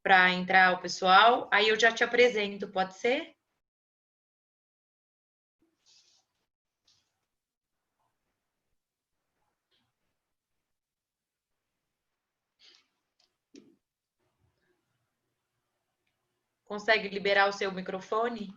para entrar o pessoal, aí eu já te apresento, pode ser? Consegue liberar o seu microfone?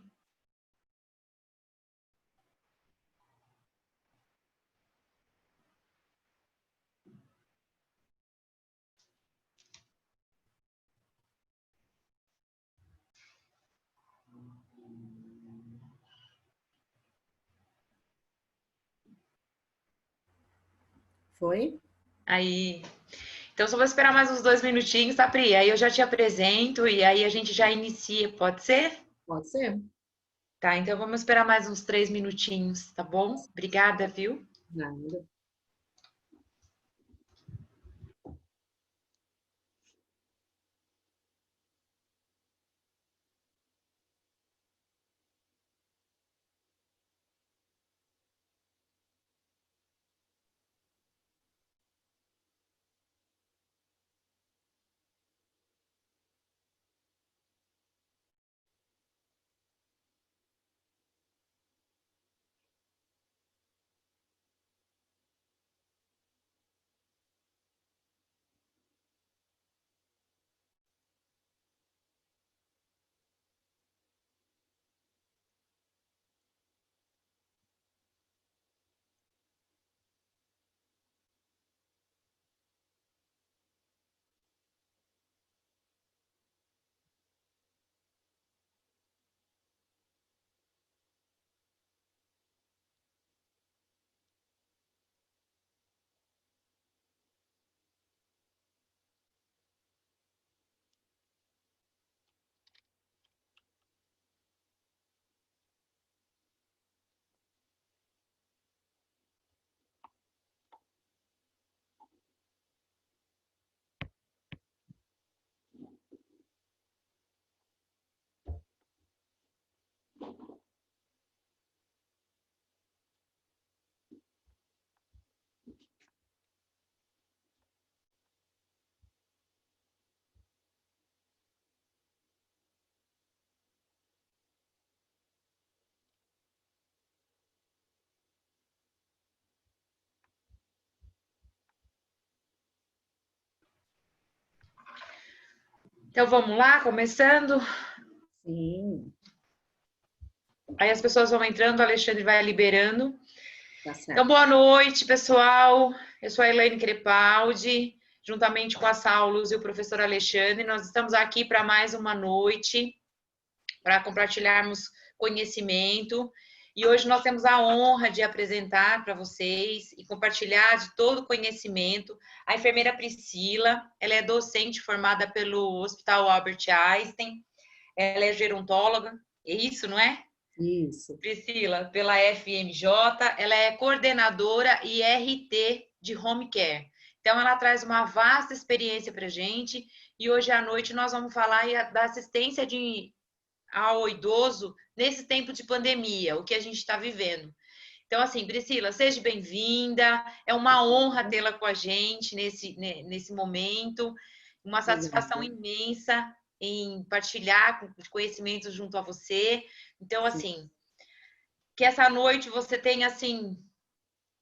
Foi? Aí. Então, só vou esperar mais uns 2 minutinhos, tá, Pri? Aí eu já te apresento e aí a gente já inicia, pode ser? Pode ser? Tá, então vamos esperar mais uns 3 minutinhos, tá bom? Obrigada, viu? Nada. Então vamos lá, começando. Sim, Aí as pessoas vão entrando, o Alexandre vai liberando. tá Então, certo. boa noite, pessoal. Eu sou a Elaine Crepaldi, juntamente com a Saulos e o professor Alexandre. Nós estamos aqui para mais uma noite, para compartilharmos conhecimento. E hoje nós temos a honra de apresentar para vocês e compartilhar de todo o conhecimento a enfermeira Priscila. Ela é docente formada pelo Hospital Albert Einstein. Ela é gerontóloga, é isso, não é? Isso. Priscila, pela FMJ, ela é coordenadora e RT de Home Care. Então, ela traz uma vasta experiência para a gente e hoje à noite nós vamos falar da assistência ao idoso nesse tempo de pandemia, o que a gente está vivendo. Então, assim, Priscila, seja bem-vinda, é uma honra tê-la com a gente nesse momento, uma satisfação Obrigada. imensa em partilhar conhecimentos junto a você. Então, Sim, assim, que essa noite você tenha, assim,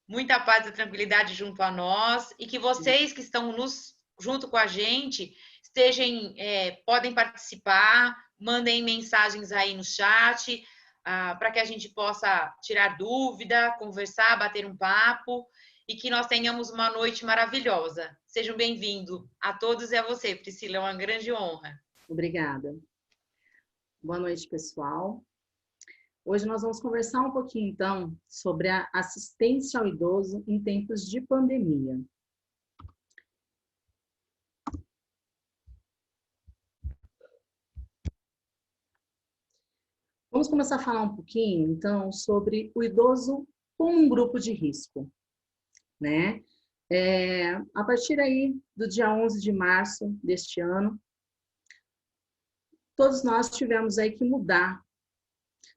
muita paz e tranquilidade junto a nós e que sim. vocês que estão junto com a gente estejam, podem participar, mandem mensagens aí no chat, para que a gente possa tirar dúvida, conversar, bater um papo e que nós tenhamos uma noite maravilhosa. Sejam bem-vindos a todos e a você, Priscila, é uma grande honra. Obrigada. Boa noite, pessoal. Hoje nós vamos conversar um pouquinho, então, sobre a assistência ao idoso em tempos de pandemia. Vamos começar a falar um pouquinho, então, sobre o idoso como um grupo de risco, né? A partir aí do dia 11 de março deste ano, todos nós tivemos aí que mudar,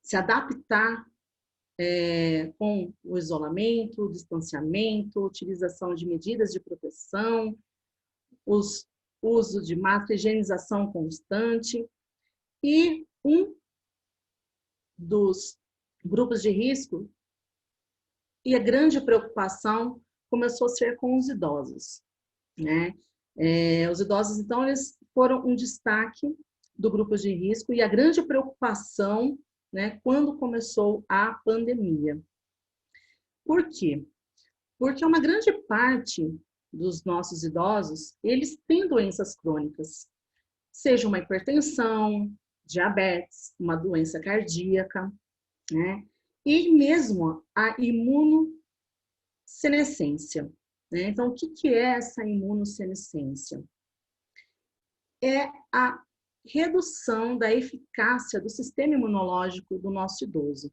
se adaptar com o isolamento, o distanciamento, utilização de medidas de proteção, os uso de máscara, higienização constante. E um dos grupos de risco e a grande preocupação começou a ser com os idosos, né? Os idosos, então, eles foram um destaque do grupo de risco e a grande preocupação, né, quando começou a pandemia. Por quê? Porque uma grande parte dos nossos idosos, eles têm doenças crônicas, seja uma hipertensão, diabetes, uma doença cardíaca, né? E mesmo a imunossenescência, né? Então, o que é essa imunossenescência? É a redução da eficácia do sistema imunológico do nosso idoso.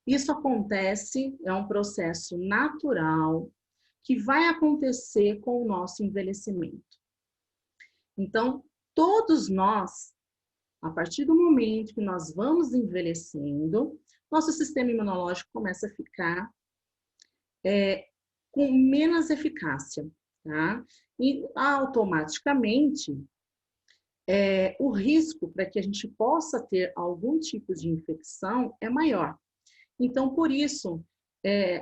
Isso acontece, é um processo natural que vai acontecer com o nosso envelhecimento. Então, todos nós, a partir do momento que nós vamos envelhecendo, nosso sistema imunológico começa a ficar com menos eficácia, tá? E automaticamente, o risco para que a gente possa ter algum tipo de infecção é maior. Então, por isso,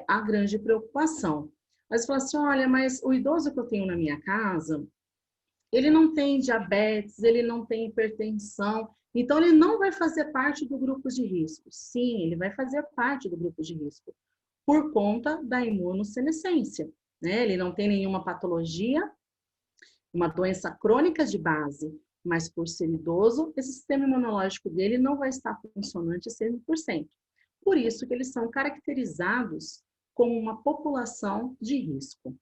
a grande preocupação. Mas você fala assim, olha, mas o idoso que eu tenho na minha casa, ele não tem diabetes, ele não tem hipertensão, então ele não vai fazer parte do grupo de risco. Sim, ele vai fazer parte do grupo de risco, por conta da imunossenescência, né? Ele não tem nenhuma patologia, uma doença crônica de base, mas por ser idoso, esse sistema imunológico dele não vai estar funcionante 100%. Por isso que eles são caracterizados como uma população de risco.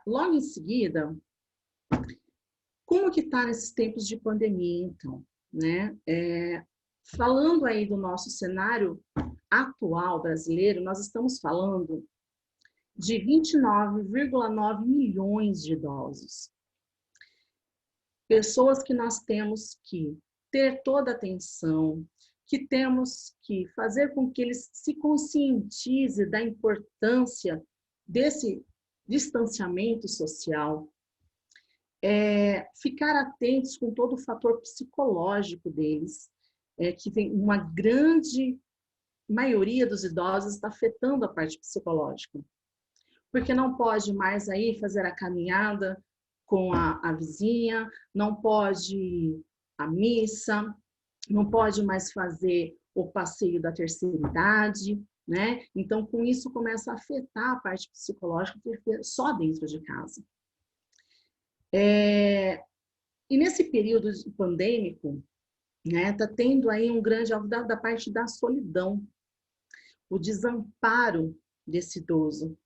Logo em seguida, como que está nesses tempos de pandemia, então, né? Falando aí do nosso cenário atual brasileiro, nós estamos falando de 29,9 milhões de idosos. Pessoas que nós temos que ter toda a atenção, que temos que fazer com que eles se conscientizem da importância desse distanciamento social, ficar atentos com todo o fator psicológico deles, que tem uma grande maioria dos idosos está afetando a parte psicológica, porque não pode mais aí fazer a caminhada com a vizinha, não pode ir à missa, não pode mais fazer o passeio da terceira idade, né? Então, com isso, começa a afetar a parte psicológica só dentro de casa. E nesse período pandêmico, né, tá tendo aí um grande alvo da parte da solidão, o desamparo desse idoso.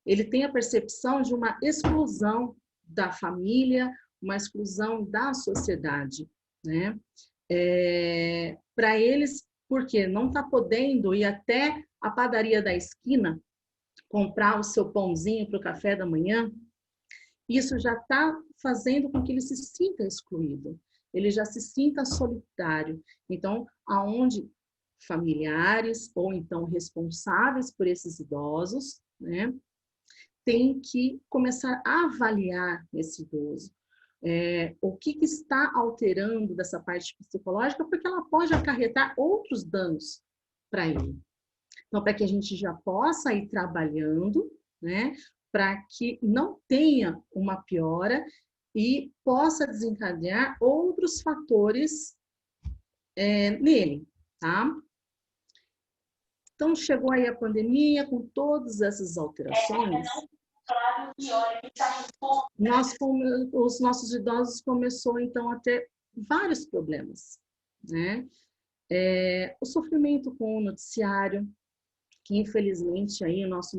Ele tem a percepção de uma exclusão da família, uma exclusão da sociedade, né? Para eles, porque não está podendo ir até a padaria da esquina comprar o seu pãozinho para o café da manhã, isso já está fazendo com que ele se sinta excluído, ele já se sinta solitário. Então, aonde familiares ou então responsáveis por esses idosos, né, tem que começar a avaliar esse idoso. O que está alterando dessa parte psicológica, porque ela pode acarretar outros danos para ele. Então, para que a gente já possa ir trabalhando, né, para que não tenha uma piora e possa desencadear outros fatores nele, tá? Então, chegou aí a pandemia com todas essas alterações. Os nossos idosos começaram, então, a ter vários problemas, né? O sofrimento com o noticiário, que infelizmente aí o nosso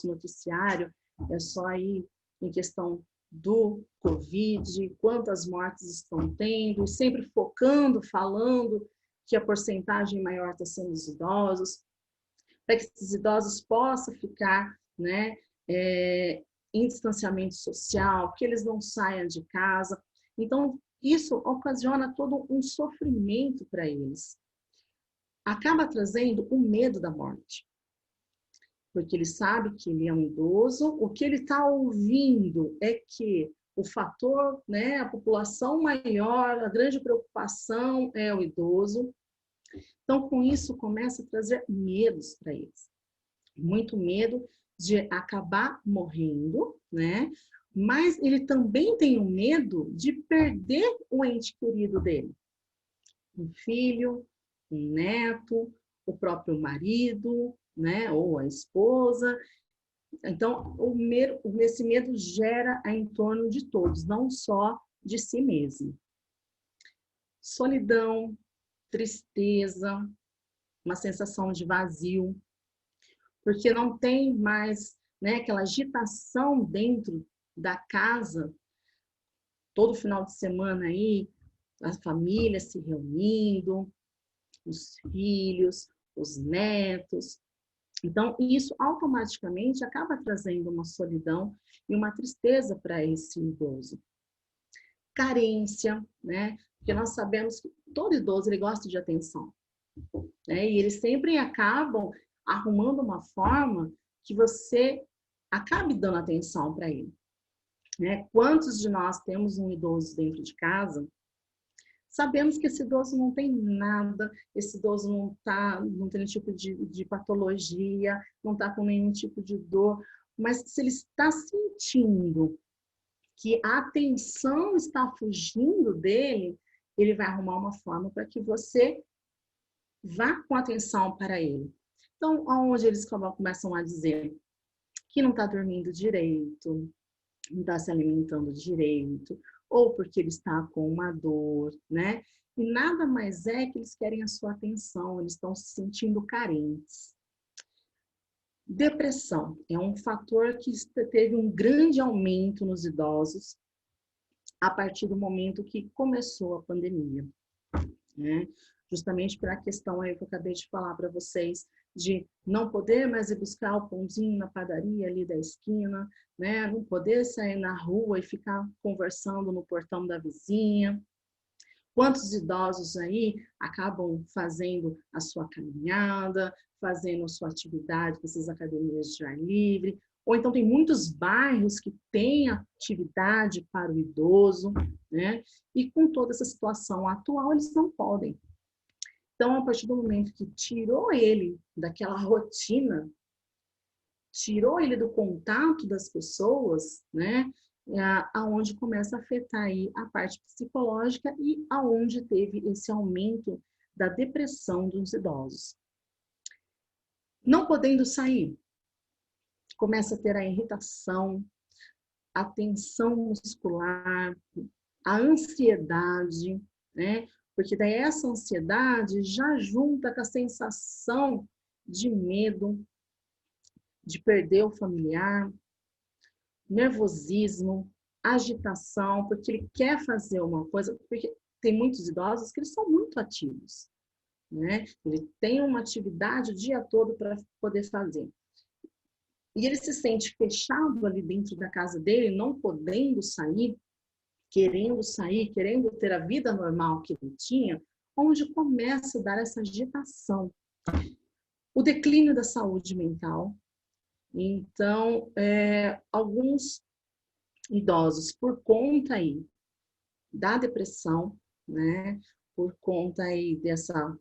noticiário é só aí em questão do Covid, quantas mortes estão tendo, sempre focando, falando que a porcentagem maior está sendo os idosos, para que esses idosos possam ficar, né, em distanciamento social, que eles não saiam de casa. Então, isso ocasiona todo um sofrimento para eles. Acaba trazendo o medo da morte. porque ele sabe que ele é um idoso, o que ele está ouvindo é que o fator, né, a população maior, a grande preocupação é o idoso. Então, com isso, começa a trazer medos para eles. Muito medo de acabar morrendo, né? Mas ele também tem o medo de perder o ente querido dele. Um filho, um neto, o próprio marido, né? Ou a esposa. Então, esse medo gera em torno de todos, não só de si mesmo. Solidão, tristeza, uma sensação de vazio, porque não tem mais, né, aquela agitação dentro da casa, todo final de semana aí, a família se reunindo, os filhos, os netos. Então, isso automaticamente acaba trazendo uma solidão e uma tristeza para esse idoso. Carência, né? Porque nós sabemos que todo idoso ele gosta de atenção, né? E eles sempre acabam arrumando uma forma que você acabe dando atenção para ele, né? Quantos de nós temos um idoso dentro de casa? Sabemos que esse idoso não tem nada, esse idoso não tem nenhum tipo de patologia, não está com nenhum tipo de dor, mas se ele está sentindo que a atenção está fugindo dele, ele vai arrumar uma forma para que você vá com atenção para ele. Então, onde eles começam a dizer que não está dormindo direito, não está se alimentando direito, ou porque ele está com uma dor, né? E nada mais é que eles querem a sua atenção, eles estão se sentindo carentes. Depressão é um fator que teve um grande aumento nos idosos a partir do momento que começou a pandemia, né? Justamente para a questão aí que eu acabei de falar para vocês, de não poder mais ir buscar o pãozinho na padaria ali da esquina, né? Não poder sair na rua e ficar conversando no portão da vizinha. Quantos idosos aí acabam fazendo a sua caminhada, fazendo a sua atividade nessas academias de ar livre, ou então tem muitos bairros que têm atividade para o idoso, né? E com toda essa situação atual, eles não podem. Então, a partir do momento que tirou ele daquela rotina, tirou ele do contato das pessoas, né? Aonde começa a afetar aí a parte psicológica e aonde teve esse aumento da depressão dos idosos. Não podendo sair, começa a ter a irritação, a tensão muscular, a ansiedade, né? Porque daí essa ansiedade já junta com a sensação de medo, de perder o familiar, nervosismo, agitação, porque ele quer fazer uma coisa, porque tem muitos idosos que eles são muito ativos, né? Ele tem uma atividade o dia todo para poder fazer. E ele se sente fechado ali dentro da casa dele, não podendo sair, querendo ter a vida normal que ele tinha, onde começa a dar essa agitação. O declínio da saúde mental. Então, alguns idosos, por conta aí da depressão, né, por conta aí dessa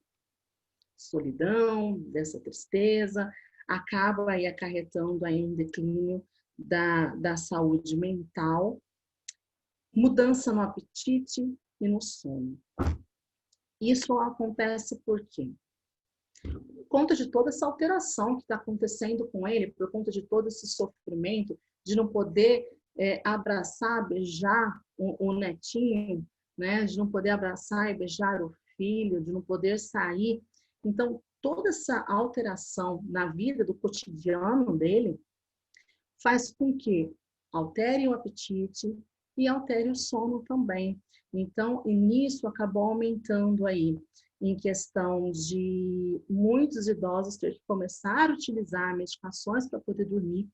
solidão, dessa tristeza, acaba aí acarretando aí um declínio da saúde mental, mudança no apetite e no sono. Isso acontece por quê? Por conta de toda essa alteração que está acontecendo com ele, por conta de todo esse sofrimento, de não poder abraçar, beijar o netinho, né? De não poder abraçar e beijar o filho, de não poder sair. Então, toda essa alteração na vida do cotidiano dele faz com que altere o apetite e altere o sono também. Então, e nisso acabou aumentando aí, em questão de muitos idosos ter que começar a utilizar medicações para poder dormir,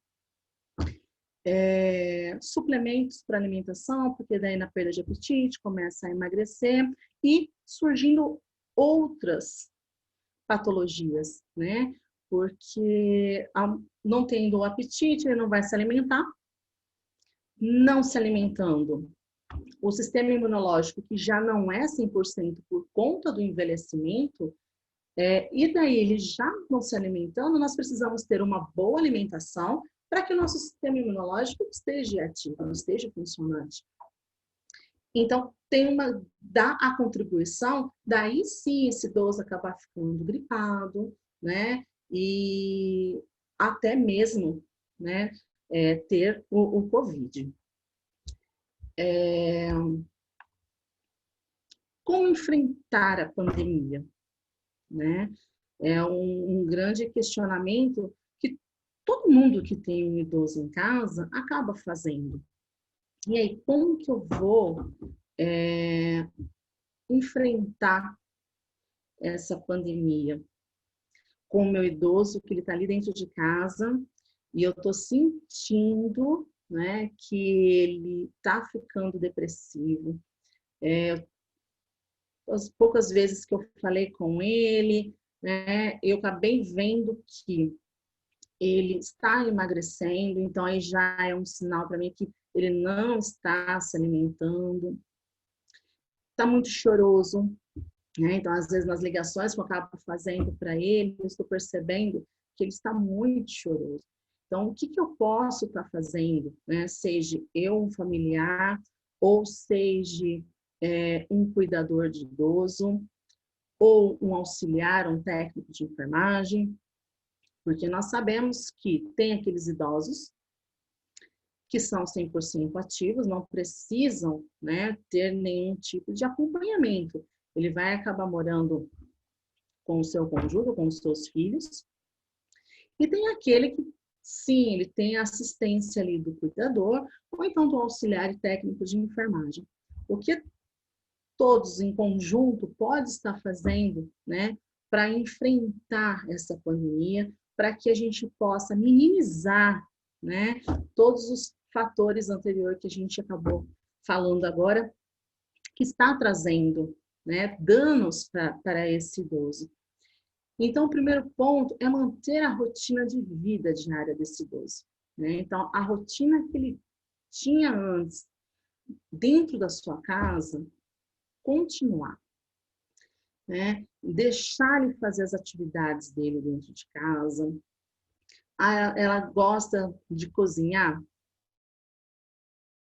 suplementos para alimentação, porque daí na perda de apetite começa a emagrecer e surgindo outras patologias, né? porque não tendo o apetite, ele não vai se alimentar. Não se alimentando, o sistema imunológico, que já não é 100% por conta do envelhecimento, e daí ele já não se alimentando, nós precisamos ter uma boa alimentação para que o nosso sistema imunológico esteja ativo, esteja funcionante. Então, dá a contribuição, daí sim esse idoso acabar ficando gripado, né? E até mesmo, né, ter o Covid. Como enfrentar a pandemia, né? É um grande questionamento que todo mundo que tem um idoso em casa acaba fazendo. E aí, como que eu vou enfrentar essa pandemia com o meu idoso, que ele está ali dentro de casa, e eu estou sentindo, né, que ele está ficando depressivo. As poucas vezes que eu falei com ele, né, eu acabei vendo que ele está emagrecendo, então aí já é um sinal para mim que ele não está se alimentando. Está muito choroso, né? Então, às vezes, nas ligações que eu acabo fazendo para ele, eu estou percebendo que ele está muito choroso. Então, o que eu posso estar fazendo, né? Seja eu um familiar, ou seja um cuidador de idoso, ou um auxiliar, um técnico de enfermagem, porque nós sabemos que tem aqueles idosos que são 100% ativos, não precisam, né, ter nenhum tipo de acompanhamento. Ele vai acabar morando com o seu cônjuge, com os seus filhos. E tem aquele que, sim, ele tem a assistência ali do cuidador, ou então do auxiliar e técnico de enfermagem. O que todos em conjunto podem estar fazendo, né, para enfrentar essa pandemia, para que a gente possa minimizar, né, todos os fatores anteriores que a gente acabou falando agora, que está trazendo, né, danos para esse idoso. Então, o primeiro ponto é manter a rotina de vida diária desse idoso, né? Então, a rotina que ele tinha antes, dentro da sua casa, continuar, né? Deixar ele fazer as atividades dele dentro de casa. Ela gosta de cozinhar?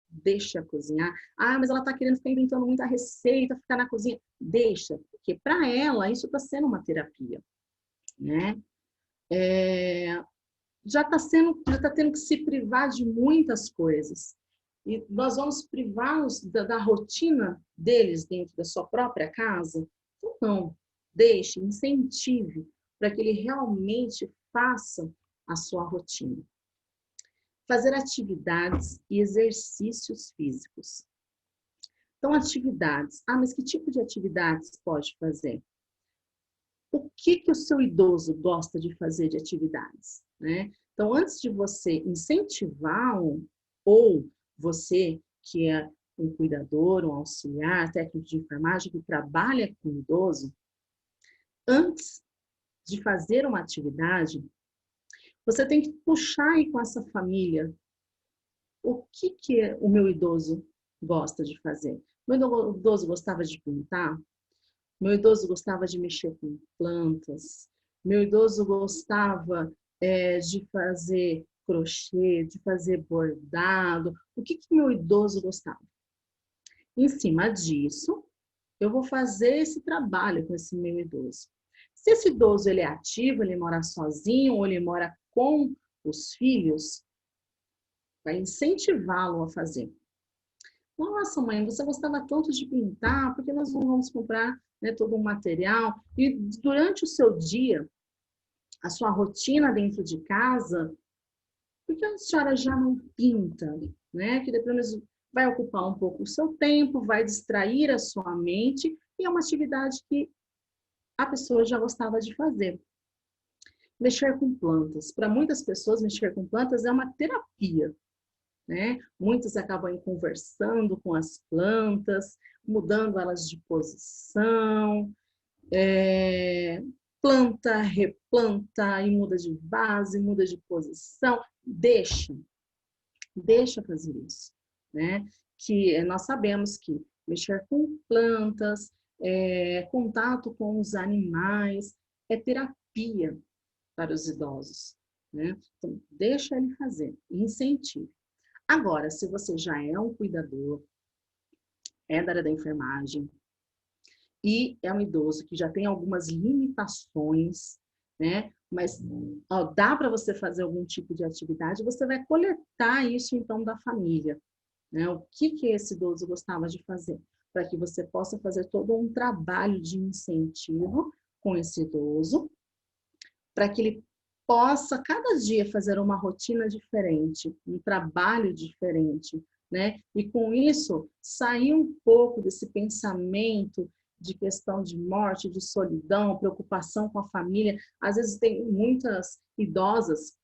Deixa cozinhar. Mas ela está querendo ficar inventando muita receita, ficar na cozinha. Deixa, porque para ela isso está sendo uma terapia, né? Já está tendo que se privar de muitas coisas. E nós vamos privá-los da rotina deles dentro da sua própria casa? Então, não. Deixe, incentive para que ele realmente faça a sua rotina. Fazer atividades e exercícios físicos. Então, atividades. Mas que tipo de atividades pode fazer? O que o seu idoso gosta de fazer de atividades, né? Então, antes de você incentivar ou você que é um cuidador, um auxiliar, técnico de enfermagem que trabalha com idoso, antes de fazer uma atividade, você tem que puxar aí com essa família o que o meu idoso gosta de fazer. Meu idoso gostava de pintar? Meu idoso gostava de mexer com plantas. Meu idoso gostava de fazer crochê, de fazer bordado. O que meu idoso gostava? Em cima disso, eu vou fazer esse trabalho com esse meu idoso. Se esse idoso ele é ativo, ele mora sozinho ou ele mora com os filhos, vai incentivá-lo a fazer. Nossa, mãe, você gostava tanto de pintar, por que nós não vamos comprar, né, todo um material? E durante o seu dia, a sua rotina dentro de casa, por que a senhora já não pinta? Né? Que depois vai ocupar um pouco o seu tempo, vai distrair a sua mente, e é uma atividade que a pessoa já gostava de fazer. Mexer com plantas. Para muitas pessoas, mexer com plantas é uma terapia. Né? Muitos acabam conversando com as plantas, mudando elas de posição. planta, replanta, e muda de base, muda de posição. Deixa fazer isso, né? Que nós sabemos que mexer com plantas, contato com os animais, é terapia para os idosos, né? Então, deixa ele fazer, incentive. Agora, se você já é um cuidador, é da área da enfermagem, e é um idoso que já tem algumas limitações, né? Mas ó, dá para você fazer algum tipo de atividade, você vai coletar isso então da família, né? O que esse idoso gostava de fazer? Para que você possa fazer todo um trabalho de incentivo com esse idoso, para que ele possa cada dia fazer uma rotina diferente, um trabalho diferente, né? E com isso sair um pouco desse pensamento de questão de morte, de solidão, preocupação com a família. Às vezes tem muitas idosas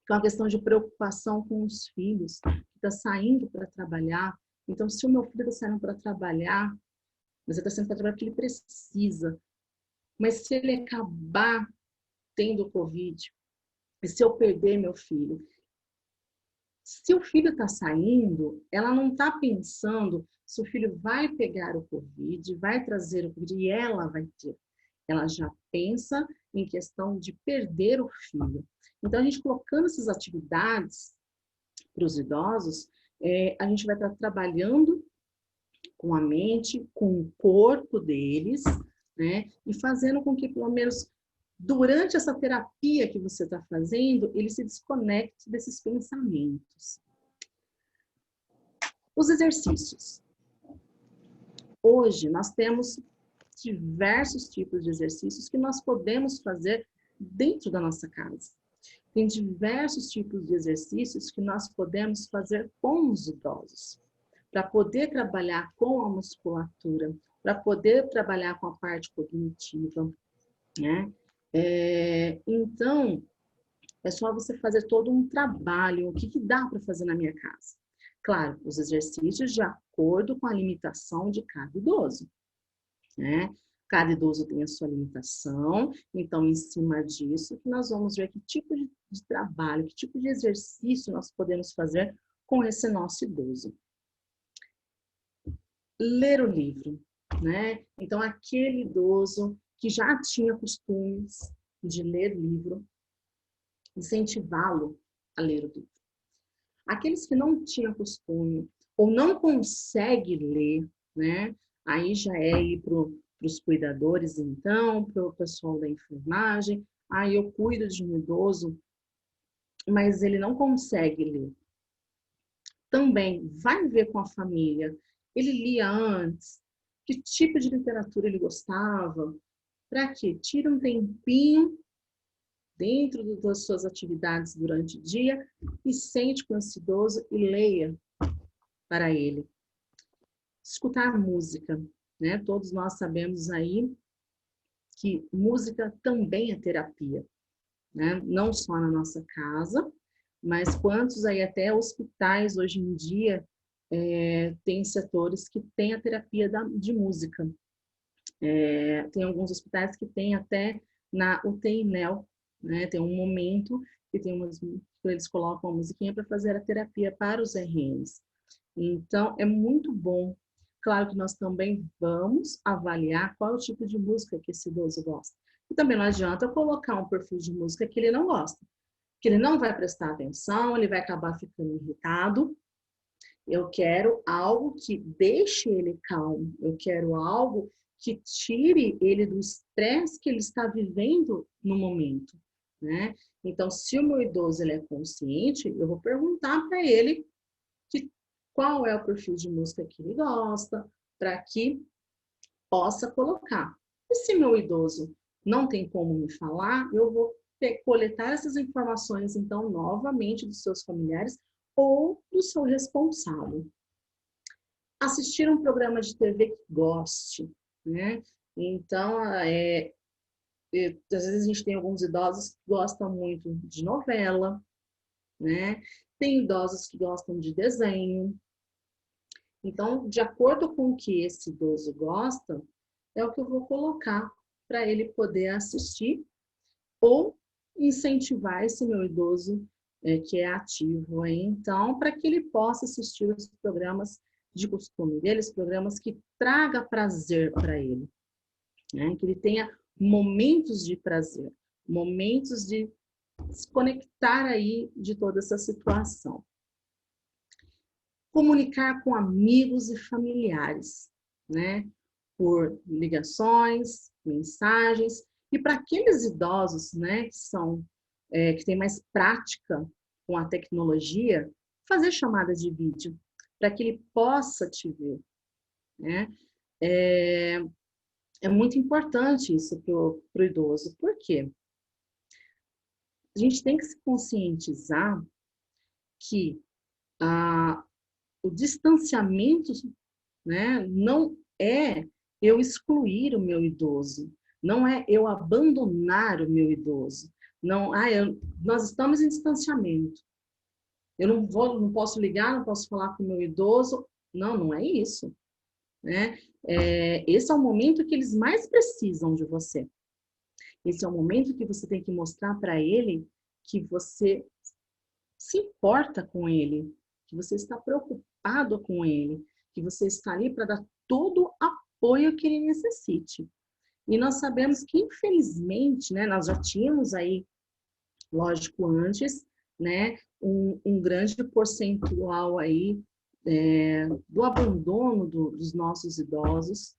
que é uma questão de preocupação com os filhos, que está saindo para trabalhar. Então, se o meu filho está saindo para trabalhar, mas ele está saindo para trabalhar porque ele precisa, mas se ele acabar tendo Covid, e se eu perder meu filho? Se o filho está saindo, ela não está pensando se o filho vai pegar o Covid, vai trazer o Covid e ela vai ter. Ela já pensa em questão de perder o filho. Então, a gente colocando essas atividades para os idosos, a gente vai estar trabalhando com a mente, com o corpo deles, né? E fazendo com que, pelo menos, durante essa terapia que você está fazendo, ele se desconecte desses pensamentos. Os exercícios. Hoje, nós temos diversos tipos de exercícios que nós podemos fazer dentro da nossa casa. Tem diversos tipos de exercícios que nós podemos fazer com os idosos, para poder trabalhar com a musculatura, para poder trabalhar com a parte cognitiva, né? Então, é só você fazer todo um trabalho. O que dá para fazer na minha casa? Claro, os exercícios de acordo com a limitação de cada idoso, né? Cada idoso tem a sua limitação, então, em cima disso, nós vamos ver que tipo de trabalho, que tipo de exercício nós podemos fazer com esse nosso idoso. Ler o livro, né? Então, aquele idoso que já tinha costumes de ler livro, incentivá-lo a ler o livro. Aqueles que não tinham costume ou não conseguem ler, né? Aí já é ir para os cuidadores, então, para o pessoal da enfermagem. Aí eu cuido de um idoso, mas ele não consegue ler. Também vai ver com a família. Ele lia antes? Que tipo de literatura ele gostava? Para quê? Tira um tempinho dentro das suas atividades durante o dia e sente com esse idoso e leia para ele. Escutar música, né? Todos nós sabemos aí que música também é terapia, né? Não só na nossa casa, mas quantos aí até hospitais hoje em dia tem setores que têm a terapia de música. Tem alguns hospitais que têm até na UTI NEL, né? Tem um momento que eles colocam a musiquinha para fazer a terapia para os RNs. Então, é muito bom. Claro que nós também vamos avaliar qual é o tipo de música que esse idoso gosta. E também não adianta eu colocar um perfil de música que ele não gosta, que ele não vai prestar atenção, ele vai acabar ficando irritado. Eu quero algo que deixe ele calmo, eu quero algo que tire ele do estresse que ele está vivendo no momento, né? Então, se o meu idoso ele é consciente, eu vou perguntar para ele qual é o perfil de música que ele gosta, para que possa colocar. E se meu idoso não tem como me falar, eu vou coletar essas informações, então, novamente dos seus familiares ou do seu responsável. Assistir um programa de TV que goste, né? Então, às vezes a gente tem alguns idosos que gostam muito de novela, né? Tem idosos que gostam de desenho. Então, de acordo com o que esse idoso gosta, é o que eu vou colocar para ele poder assistir ou incentivar esse meu idoso que é ativo aí, então, para que ele possa assistir os programas de costume dele, os programas que traga prazer para ele, né? Que ele tenha momentos de prazer, momentos de se conectar aí de toda essa situação. Comunicar com amigos e familiares, né? Por ligações, mensagens, e para aqueles idosos, né, que têm mais prática com a tecnologia, fazer chamada de vídeo, para que ele possa te ver, né? É muito importante isso para o idoso. Por quê? A gente tem que se conscientizar que o distanciamento, né, não é eu excluir o meu idoso, não é eu abandonar o meu idoso. Não, nós estamos em distanciamento. Eu não posso ligar, não posso falar com o meu idoso. Não, não é isso, né? Esse é o momento que eles mais precisam de você. Esse é o momento que você tem que mostrar para ele que você se importa com ele, que você está preocupado com ele, que você está ali para dar todo o apoio que ele necessite. E nós sabemos que, infelizmente, né, nós já tínhamos aí, lógico, antes, né, um grande percentual aí do abandono dos nossos idosos,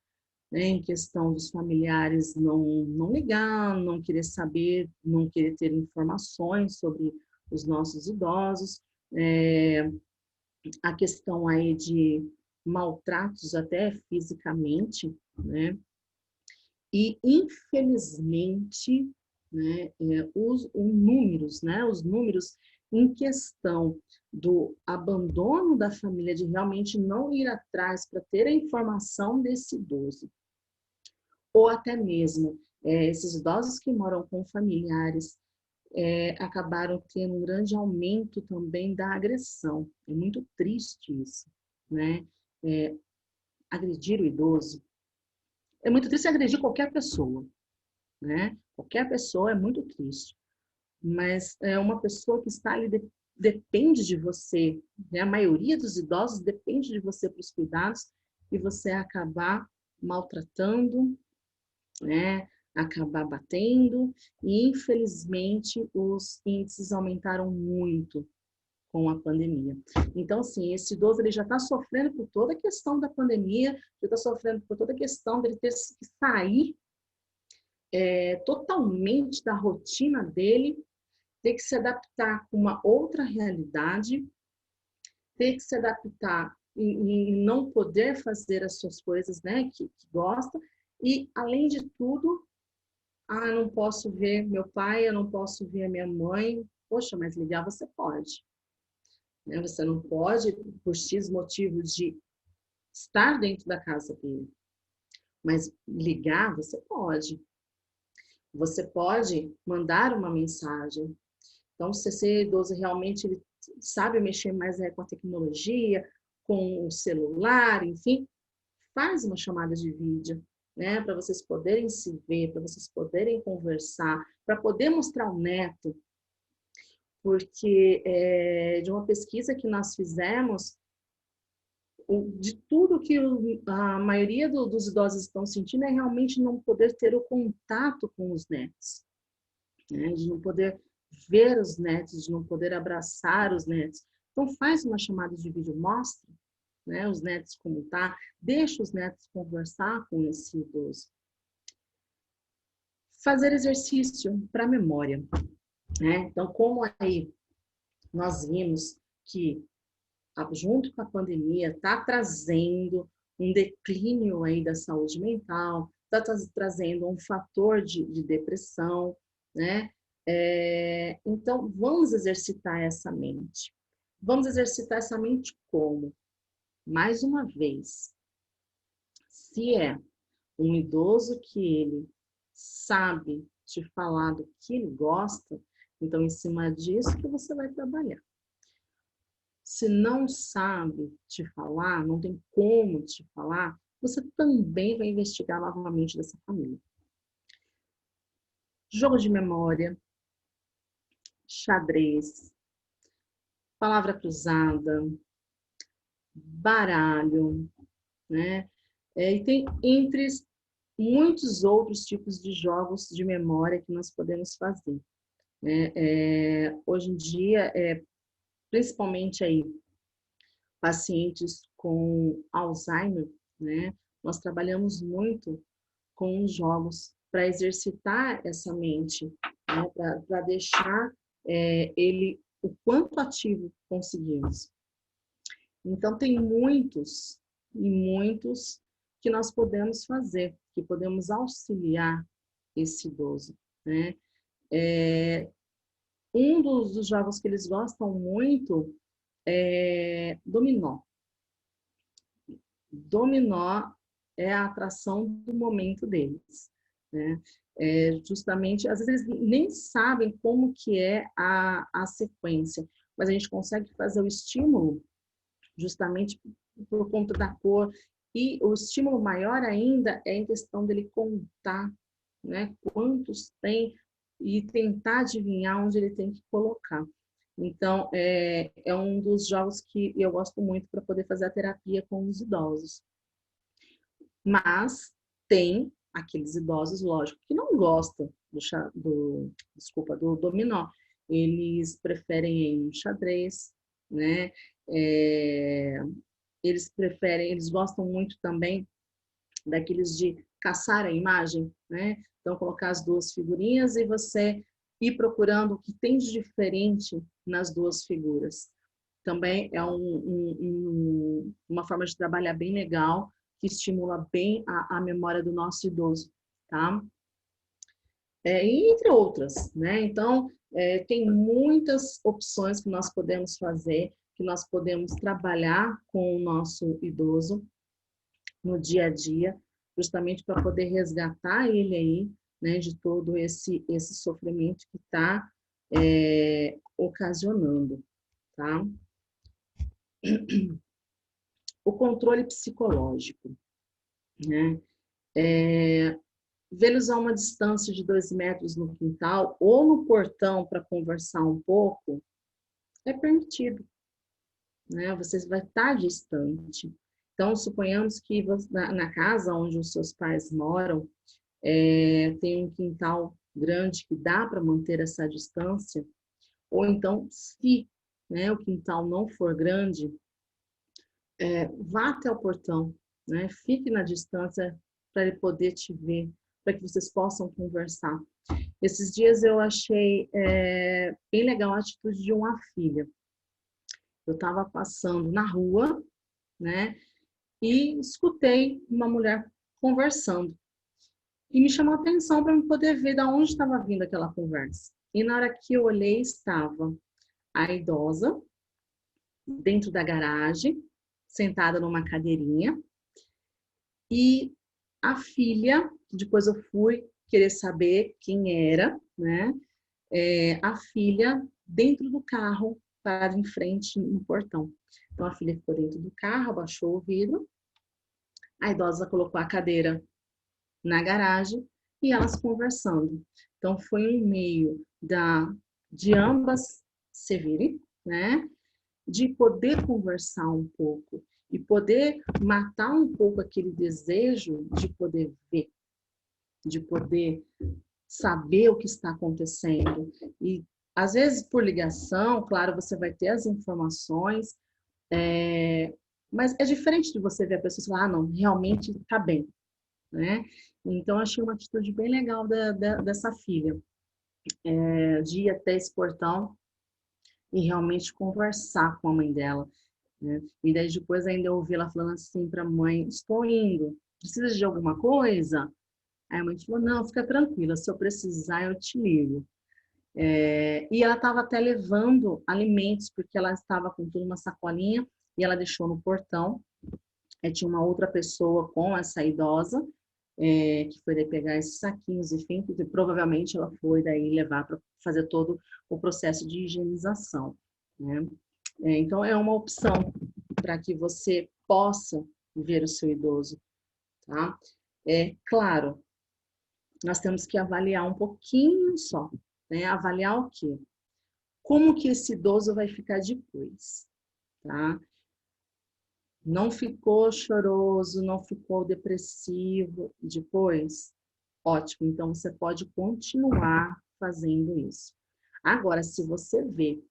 né, em questão dos familiares não ligar, não querer saber, não querer ter informações sobre os nossos idosos, a questão aí de maltratos até fisicamente, né? E infelizmente, né, os números em questão do abandono da família, de realmente não ir atrás para ter a informação desse idoso, ou até mesmo esses idosos que moram com familiares, acabaram tendo um grande aumento também da agressão. É muito triste isso, né? Agredir o idoso. É muito triste agredir qualquer pessoa, né? Qualquer pessoa é muito triste. Mas é uma pessoa que está ali, depende de você, né? A maioria dos idosos depende de você para os cuidados, e você acabar maltratando, né? Acabar batendo, e infelizmente os índices aumentaram muito com a pandemia. Então, assim, esse idoso ele já está sofrendo por toda a questão da pandemia, já está sofrendo por toda a questão dele ter que sair totalmente da rotina dele, ter que se adaptar com uma outra realidade, ter que se adaptar e não poder fazer as suas coisas, né, que gosta, e, além de tudo, eu não posso ver meu pai, eu não posso ver a minha mãe. Poxa, mas ligar você pode, né? Você não pode, por X motivos de estar dentro da casa dele, mas ligar você pode. Você pode mandar uma mensagem. Então, se esse idoso realmente ele sabe mexer mais com a tecnologia, com o celular, enfim, faz uma chamada de vídeo, né, para vocês poderem se ver, para vocês poderem conversar, para poder mostrar o neto, porque de uma pesquisa que nós fizemos, de tudo que a maioria dos idosos estão sentindo é realmente não poder ter o contato com os netos, né, de não poder ver os netos, de não poder abraçar os netos. Então faz uma chamada de vídeo, mostra, né, os netos como tá, deixa os netos conversar com esse idoso. Fazer exercício para memória, né? Então, como aí nós vimos que junto com a pandemia está trazendo um declínio aí da saúde mental, está trazendo um fator de depressão, né? Então, vamos exercitar essa mente. Vamos exercitar essa mente como? Mais uma vez, se é um idoso que ele sabe te falar do que ele gosta, então em cima disso que você vai trabalhar. Se não sabe te falar, não tem como te falar, você também vai investigar novamente dessa família. jogo de memória, xadrez, palavra cruzada, baralho, né? E tem entre muitos outros tipos de jogos de memória que nós podemos fazer, né? Hoje em dia, principalmente aí pacientes com Alzheimer, né? Nós trabalhamos muito com os jogos para exercitar essa mente, né? Para deixar ele o quanto ativo conseguimos. Então, tem muitos e muitos que nós podemos fazer, que podemos auxiliar esse idoso, né? Um dos jogos que eles gostam muito é dominó. Dominó é a atração do momento deles, né? Justamente, às vezes eles nem sabem como que é a sequência, mas a gente consegue fazer o estímulo justamente por conta da cor. E o estímulo maior ainda é em questão dele contar, né, quantos tem e tentar adivinhar onde ele tem que colocar. Então, é um dos jogos que eu gosto muito para poder fazer a terapia com os idosos. Mas tem aqueles idosos, lógico, que não gostam do dominó. Eles preferem um xadrez, né? Eles gostam muito também daqueles de caçar a imagem, né? Então, colocar as duas figurinhas e você ir procurando o que tem de diferente nas duas figuras. Também é uma forma de trabalhar bem legal, que estimula bem a memória do nosso idoso, tá? Entre outras, né? Então, tem muitas opções que nós podemos fazer, que nós podemos trabalhar com o nosso idoso no dia a dia, justamente para poder resgatar ele aí, né, de todo esse sofrimento que está ocasionando, tá? O controle psicológico, né? Vê-los a uma distância de 2 metros no quintal ou no portão para conversar um pouco, é permitido, né? Você vai estar distante. Então, suponhamos que na casa onde os seus pais moram, tem um quintal grande que dá para manter essa distância, ou então, se, né, o quintal não for grande, vá até o portão, né? Fique na distância para ele poder te ver, para que vocês possam conversar. Esses dias eu achei bem legal a atitude de uma filha. Eu estava passando na rua, né? E escutei uma mulher conversando. E me chamou a atenção para eu poder ver de onde estava vindo aquela conversa. E na hora que eu olhei, estava a idosa dentro da garagem, sentada numa cadeirinha, e a filha, depois eu fui querer saber quem era, né? A filha dentro do carro, parada em frente no portão. Então a filha ficou dentro do carro, abaixou o vidro, a idosa colocou a cadeira na garagem e elas conversando. Então foi um meio de ambas se virem, né? De poder conversar um pouco e poder matar um pouco aquele desejo de poder ver, de poder saber o que está acontecendo. E às vezes por ligação, claro, você vai ter as informações, mas é diferente de você ver a pessoa e falar, não, realmente está bem, né? Então, achei uma atitude bem legal dessa filha, de ir até esse portão e realmente conversar com a mãe dela, né? E daí depois ainda eu ouvi ela falando assim para a mãe, estou indo, precisa de alguma coisa? Aí a mãe falou, não, fica tranquila, se eu precisar eu te ligo. E ela estava até levando alimentos, porque ela estava com tudo uma sacolinha e ela deixou no portão. Tinha uma outra pessoa com essa idosa, que foi daí pegar esses saquinhos, enfim, porque provavelmente ela foi daí levar para fazer todo o processo de higienização, né? Então, é uma opção para que você possa ver o seu idoso, tá? Claro, nós temos que avaliar um pouquinho só, né? Avaliar o quê? Como que esse idoso vai ficar depois, tá? Não ficou choroso, não ficou depressivo depois? Ótimo, então você pode continuar fazendo isso. Agora, se você vê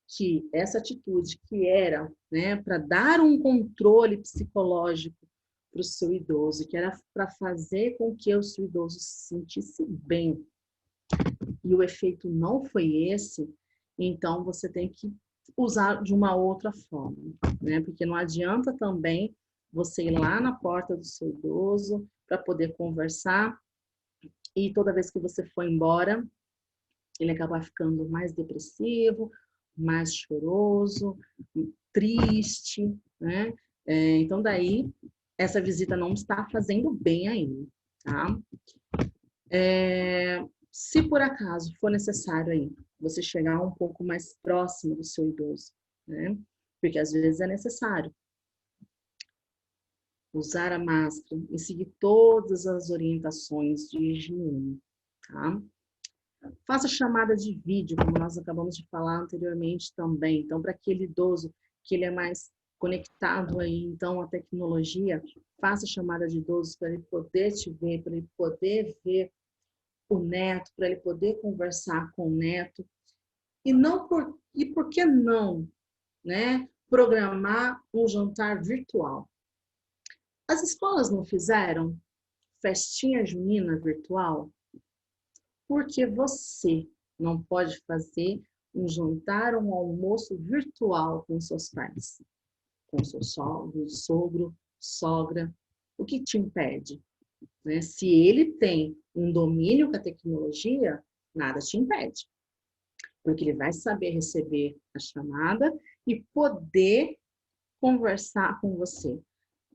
que essa atitude que era, né, para dar um controle psicológico para o seu idoso, que era para fazer com que o seu idoso se sentisse bem, e o efeito não foi esse, então você tem que usar de uma outra forma, né? Porque não adianta também você ir lá na porta do seu idoso para poder conversar e toda vez que você for embora, ele acabar ficando mais depressivo, mais choroso, triste, né? Então, daí, essa visita não está fazendo bem ainda, tá? Se por acaso for necessário aí, você chegar um pouco mais próximo do seu idoso, né? Porque às vezes é necessário usar a máscara e seguir todas as orientações de higiene, tá? Faça chamada de vídeo, como nós acabamos de falar anteriormente também. Então, para aquele idoso que ele é mais conectado aí, então, à tecnologia, faça chamada de idoso para ele poder te ver, para ele poder ver o neto, para ele poder conversar com o neto. E por que não, né, programar um jantar virtual? As escolas não fizeram festinha junina virtual? Porque você não pode fazer um jantar, um almoço virtual com seus pais, com seu sogro, sogra. O que te impede? Né? Se ele tem um domínio com a tecnologia, nada te impede. Porque ele vai saber receber a chamada e poder conversar com você,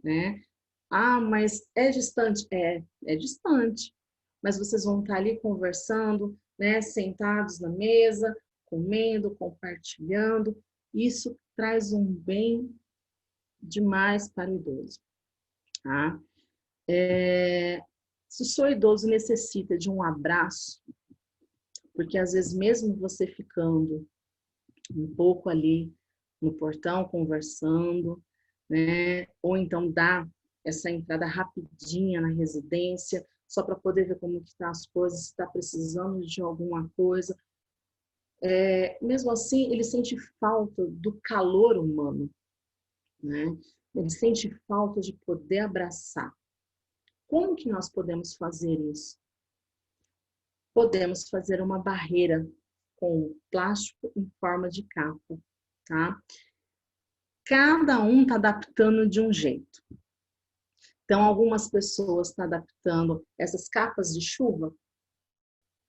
né? Ah, mas é distante? É distante. Mas vocês vão estar ali conversando, né? Sentados na mesa, comendo, compartilhando. Isso traz um bem demais para o idoso, tá? Se o seu idoso necessita de um abraço, porque às vezes mesmo você ficando um pouco ali no portão conversando, né? Ou então dá essa entrada rapidinha na residência, só para poder ver como que tá as coisas, se está precisando de alguma coisa. Mesmo assim, ele sente falta do calor humano, né? Ele sente falta de poder abraçar. Como que nós podemos fazer isso? Podemos fazer uma barreira com plástico em forma de capa, tá? Cada um está adaptando de um jeito. Então, algumas pessoas estão adaptando essas capas de chuva,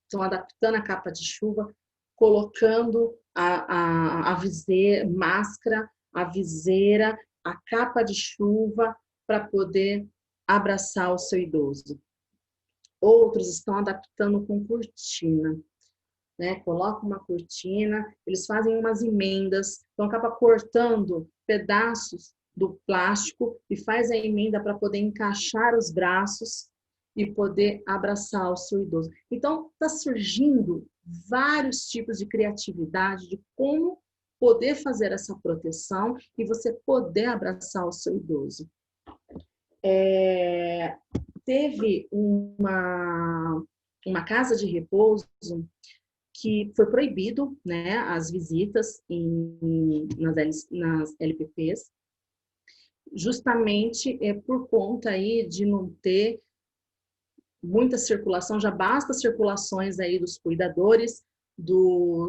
estão adaptando a capa de chuva, colocando a viseira, máscara, a viseira, a capa de chuva para poder abraçar o seu idoso. Outros estão adaptando com cortina, né? Coloca uma cortina, eles fazem umas emendas, então acaba cortando pedaços do plástico e faz a emenda para poder encaixar os braços e poder abraçar o seu idoso. Então, está surgindo vários tipos de criatividade de como poder fazer essa proteção e você poder abraçar o seu idoso. Teve uma casa de repouso que foi proibido, né, as visitas nas LPPs, justamente por conta aí de não ter muita circulação, já basta circulações aí dos cuidadores, do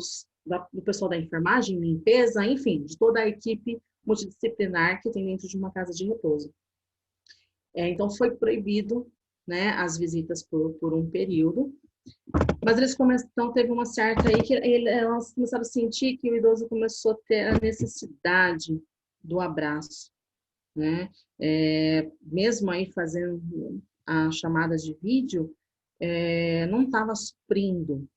pessoal da enfermagem, limpeza, enfim, de toda a equipe multidisciplinar que tem dentro de uma casa de repouso. Então, foi proibido, né, as visitas por um período, mas eles então teve uma certa aí que elas começaram a sentir que o idoso começou a ter a necessidade do abraço, né? Mesmo aí fazendo a chamada de vídeo, não estava suprindo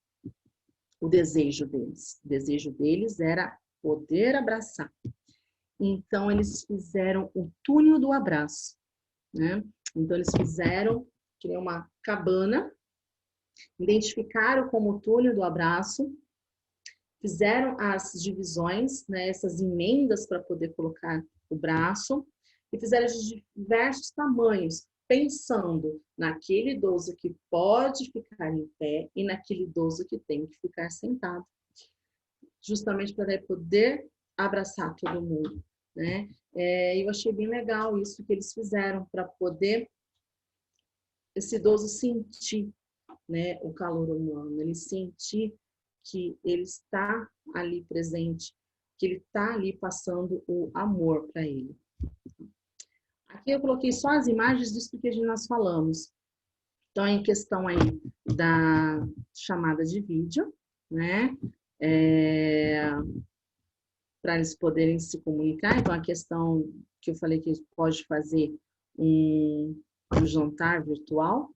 o desejo deles. O desejo deles era poder abraçar. Então, eles fizeram o túnel do abraço, né? Então, eles fizeram, que nem uma cabana, Identificaram como o túnel do abraço, fizeram as divisões, né, essas emendas para poder colocar o braço, e fizeram de diversos tamanhos, pensando naquele idoso que pode ficar em pé e naquele idoso que tem que ficar sentado, justamente para poder abraçar todo mundo, né? Eu achei bem legal isso que eles fizeram, para poder esse idoso sentir, né, o calor humano, ele sentir que ele está ali presente, que ele está ali passando o amor para ele. Aqui eu coloquei só as imagens disso que nós falamos. Então, em questão aí da chamada de vídeo, né, para eles poderem se comunicar. Então, a questão que eu falei que pode fazer um jantar virtual,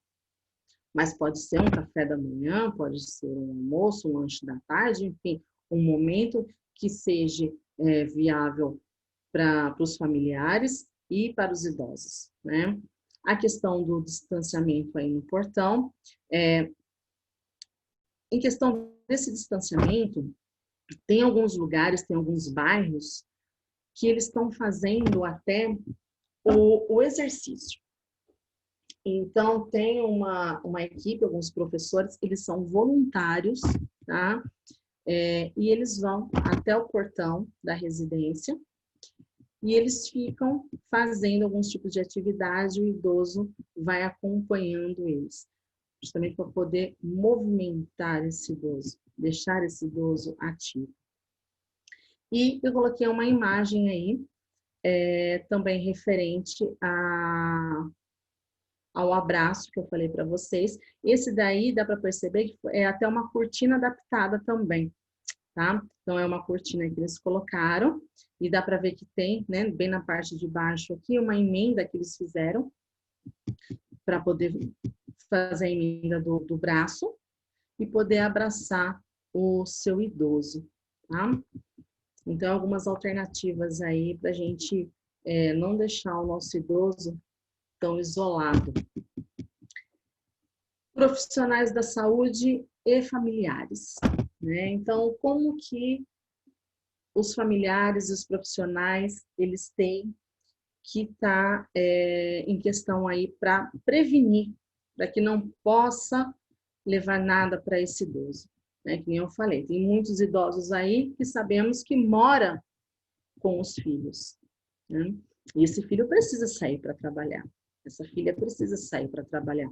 mas pode ser um café da manhã, pode ser um almoço, um lanche da tarde, enfim, um momento que seja viável para os familiares e para os idosos, né? A questão do distanciamento aí no portão, em questão desse distanciamento, tem alguns lugares, tem alguns bairros que eles estão fazendo até o exercício. Então, tem uma equipe, alguns professores, eles são voluntários, tá? E eles vão até o portão da residência e eles ficam fazendo alguns tipos de atividade, o idoso vai acompanhando eles, justamente para poder movimentar esse idoso, deixar esse idoso ativo. E eu coloquei uma imagem aí, também referente ao abraço que eu falei para vocês. Esse daí dá para perceber que é até uma cortina adaptada também, tá? Então é uma cortina que eles colocaram e dá para ver que tem, né, bem na parte de baixo aqui, uma emenda que eles fizeram para poder fazer a emenda do braço e poder abraçar o seu idoso, tá? Então, algumas alternativas aí para a gente não deixar o nosso idoso tão isolado. Profissionais da saúde e familiares, né? Então, como que os familiares e os profissionais, eles têm que estar em questão aí para prevenir, para que não possa levar nada para esse idoso, né? Que nem eu falei, tem muitos idosos aí que sabemos que mora com os filhos, né? E esse filho precisa sair para trabalhar, essa filha precisa sair para trabalhar.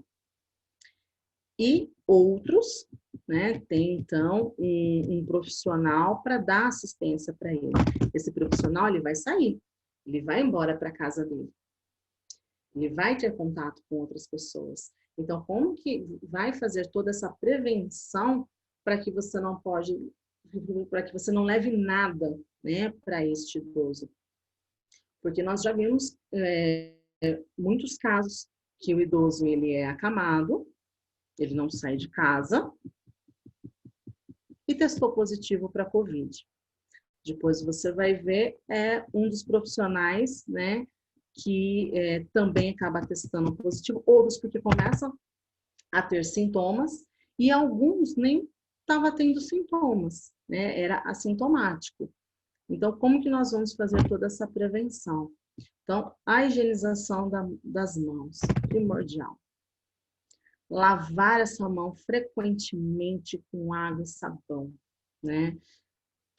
E outros, né, tem então um profissional para dar assistência para ele. Esse profissional, ele vai sair, ele vai embora para a casa dele, ele vai ter contato com outras pessoas. Então, como que vai fazer toda essa prevenção para que você para que você não leve nada, né, para este idoso? Porque nós já vimos muitos casos que o idoso, ele é acamado, ele não sai de casa e testou positivo para Covid. Depois você vai ver um dos profissionais, né, que também acaba testando positivo, outros porque começam a ter sintomas e alguns nem estavam tendo sintomas, né, era assintomático. Então, como que nós vamos fazer toda essa prevenção? Então, a higienização das mãos, primordial. Lavar essa mão frequentemente com água e sabão, né?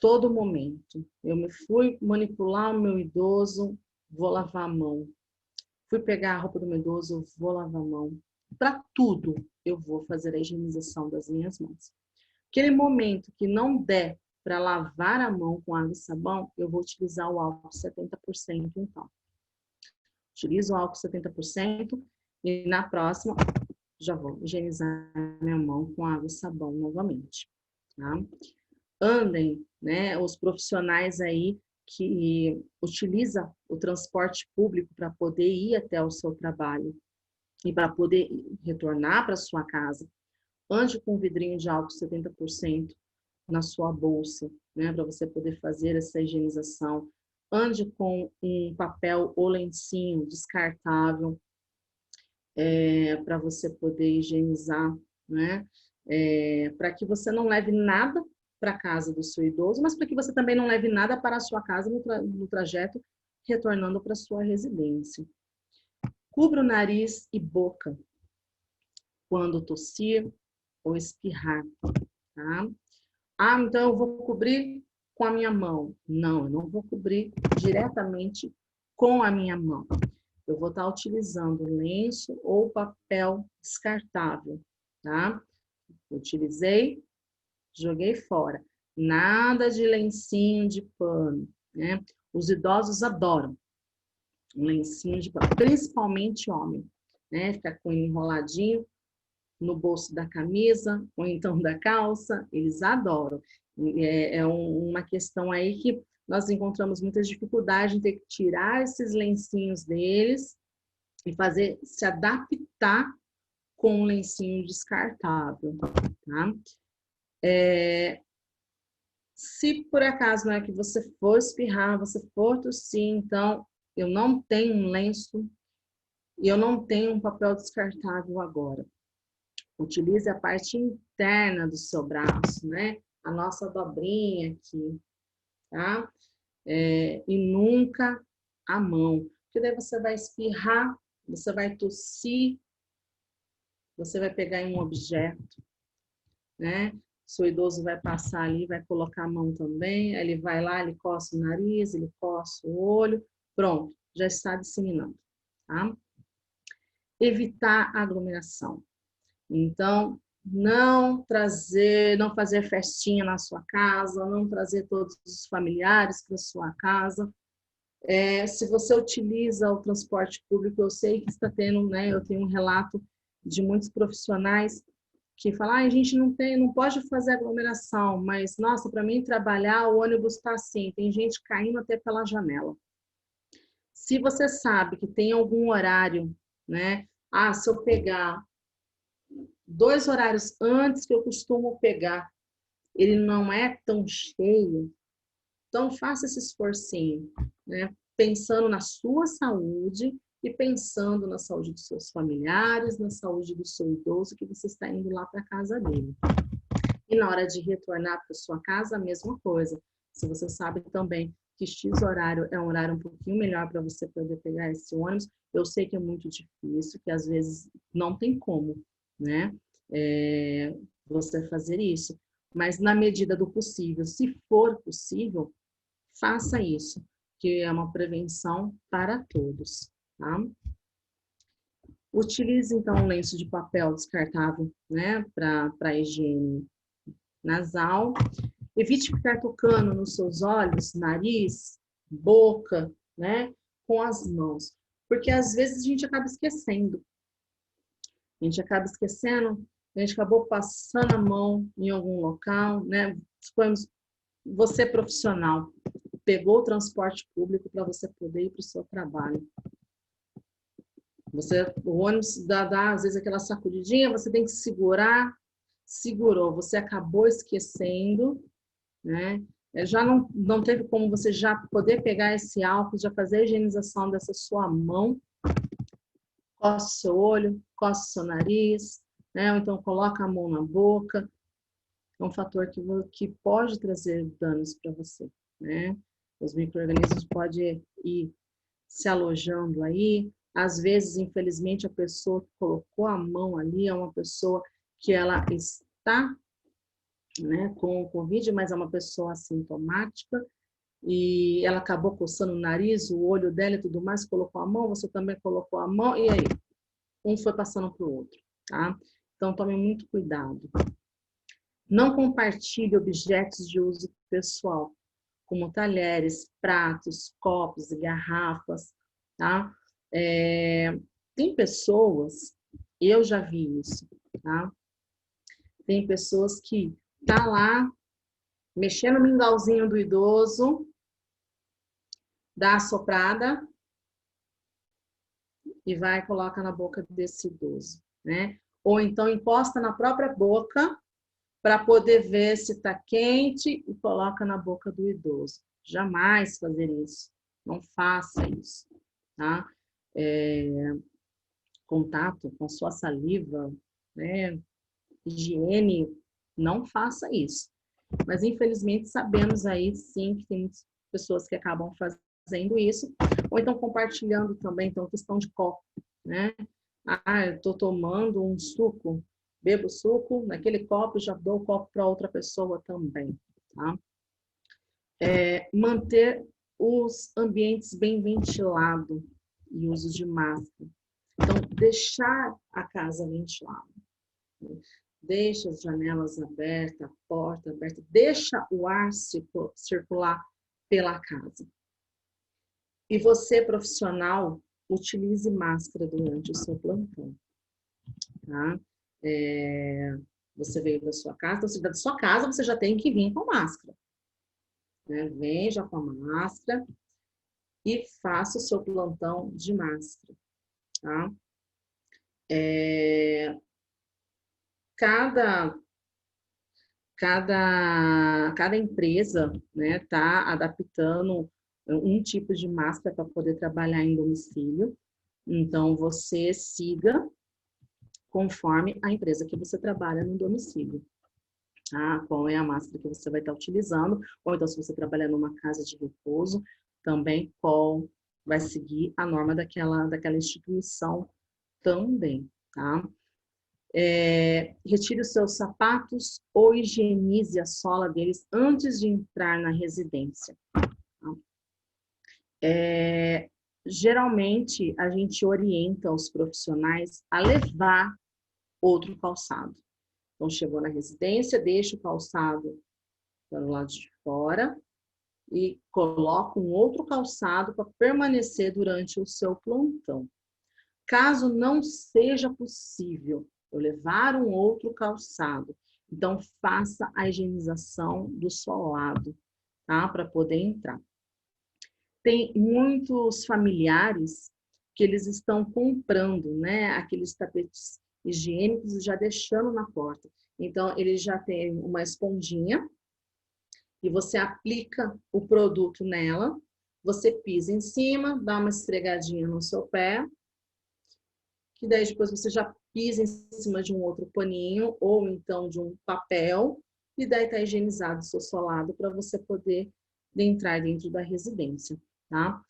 Todo momento. Eu me fui manipular o meu idoso, vou lavar a mão. Fui pegar a roupa do meu idoso, vou lavar a mão. Para tudo, eu vou fazer a higienização das minhas mãos. Aquele momento que não der para lavar a mão com água e sabão, eu vou utilizar o álcool 70%, então. Utilizo o álcool 70% e na próxima já vou higienizar minha mão com água e sabão novamente, tá? Andem, né, os profissionais aí que utilizam o transporte público para poder ir até o seu trabalho e para poder retornar para sua casa, ande com um vidrinho de álcool 70% na sua bolsa, né, para você poder fazer essa higienização. Ande com um papel ou lencinho descartável, para você poder higienizar né? Para que você não leve nada para a casa do seu idoso, mas para que você também não leve nada para a sua casa no trajeto retornando para a sua residência. Cubra o nariz e boca quando tossir ou espirrar, tá? Ah, então eu vou cobrir com a minha mão. Não, eu não vou cobrir diretamente com a minha mão. Eu vou estar utilizando lenço ou papel descartável, tá? Utilizei, joguei fora. Nada de lencinho de pano, né? Os idosos adoram um lencinho de pano, principalmente homem, né? Fica com ele enroladinho no bolso da camisa ou então da calça, eles adoram. Uma questão aí que nós encontramos muitas dificuldades em ter que tirar esses lencinhos deles e fazer se adaptar com um lencinho descartável, tá? Se por acaso não é que você for espirrar, você for tossir, então eu não tenho um lenço e eu não tenho um papel descartável agora. Utilize a parte interna do seu braço, né? A nossa dobrinha aqui, tá? E nunca a mão. Porque daí você vai espirrar, você vai tossir, você vai pegar em um objeto, né? Seu idoso vai passar ali, vai colocar a mão também, aí ele vai lá, ele coça o nariz, ele coça o olho, pronto, já está disseminando, tá? Evitar aglomeração. Então, não fazer festinha na sua casa, não trazer todos os familiares para sua casa. Se você utiliza o transporte público, eu sei que está tendo, né? Eu tenho um relato de muitos profissionais que falam, a gente não pode fazer aglomeração, mas, nossa, para mim trabalhar, o ônibus está assim, tem gente caindo até pela janela. Se você sabe que tem algum horário, né? Ah, se eu pegar 2 horários antes que eu costumo pegar, ele não é tão cheio, então faça esse esforcinho, né? Pensando na sua saúde e pensando na saúde dos seus familiares, na saúde do seu idoso, que você está indo lá para a casa dele. E na hora de retornar para sua casa, a mesma coisa. Se você sabe também que X horário é um horário um pouquinho melhor para você poder pegar esse ônibus, eu sei que é muito difícil, que às vezes não tem como, né? Você fazer isso. Mas na medida do possível, se for possível, faça isso, que é uma prevenção para todos, tá? Utilize, então, um lenço de papel descartável, né, para higiene nasal. Evite ficar tocando nos seus olhos, nariz, boca, né, com as mãos, porque às vezes a gente acaba esquecendo. A gente acaba esquecendo, a gente acabou passando a mão em algum local, né? Suponhamos, você profissional, pegou o transporte público para você poder ir para o seu trabalho. O ônibus dá às vezes aquela sacudidinha, você tem que segurar, segurou, você acabou esquecendo, né? Já não teve como você já poder pegar esse álcool, já fazer a higienização dessa sua mão, coça o seu olho, coça o seu nariz, né? Ou então coloca a mão na boca. É um fator que pode trazer danos para você, né? Os micro-organismos podem ir se alojando aí. Às vezes, infelizmente, a pessoa que colocou a mão ali é uma pessoa que ela está, né, com o Covid, mas é uma pessoa assintomática e ela acabou coçando o nariz, o olho dela e tudo mais, colocou a mão, você também colocou a mão, e aí? Um foi passando para o outro, tá? Então, tome muito cuidado. Não compartilhe objetos de uso pessoal, como talheres, pratos, copos e garrafas, tá? Tem pessoas, eu já vi isso, tá? Tem pessoas que tá lá, mexendo no mingauzinho do idoso, dá a soprada e vai e coloca na boca desse idoso, né? Ou então encosta na própria boca para poder ver se está quente e coloca na boca do idoso. Jamais fazer isso. Não faça isso, tá? Contato com sua saliva, né? higiene, não faça isso. Mas, infelizmente, sabemos aí, sim, que tem muitas pessoas que acabam fazendo isso, ou então compartilhando também, então, questão de copo, né? Ah, eu estou tomando um suco, bebo suco naquele copo e já dou o copo para outra pessoa também, tá? Manter os ambientes bem ventilados e uso de máscara. Então, deixar a casa ventilada. Deixa as janelas abertas, a porta aberta, deixa o ar circular pela casa. E você, profissional, utilize máscara durante o seu plantão. Tá? Você veio da sua casa, então, da sua casa você já tem que vir com máscara. Né? Vem já com a máscara e faça o seu plantão de máscara. Tá? Cada empresa, né, tá adaptando um tipo de máscara para poder trabalhar em domicílio. Então, você siga conforme a empresa que você trabalha no domicílio. Tá? Qual é a máscara que você vai estar utilizando, ou então se você trabalhar numa casa de repouso, também qual vai seguir a norma daquela instituição também, tá? Retire os seus sapatos ou higienize a sola deles antes de entrar na residência. Tá? Geralmente, a gente orienta os profissionais a levar outro calçado. Então, chegou na residência, deixa o calçado para o lado de fora e coloca um outro calçado para permanecer durante o seu plantão. Caso não seja possível eu levar um outro calçado, então faça a higienização do solado, tá? Para poder entrar. Tem muitos familiares que eles estão comprando, né, aqueles tapetes higiênicos e já deixando na porta. Então, ele já tem uma esponjinha e você aplica o produto nela, você pisa em cima, dá uma esfregadinha no seu pé, que daí depois você já pisa em cima de um outro paninho ou então de um papel e daí tá higienizado o seu solado para você poder entrar dentro da residência, tá?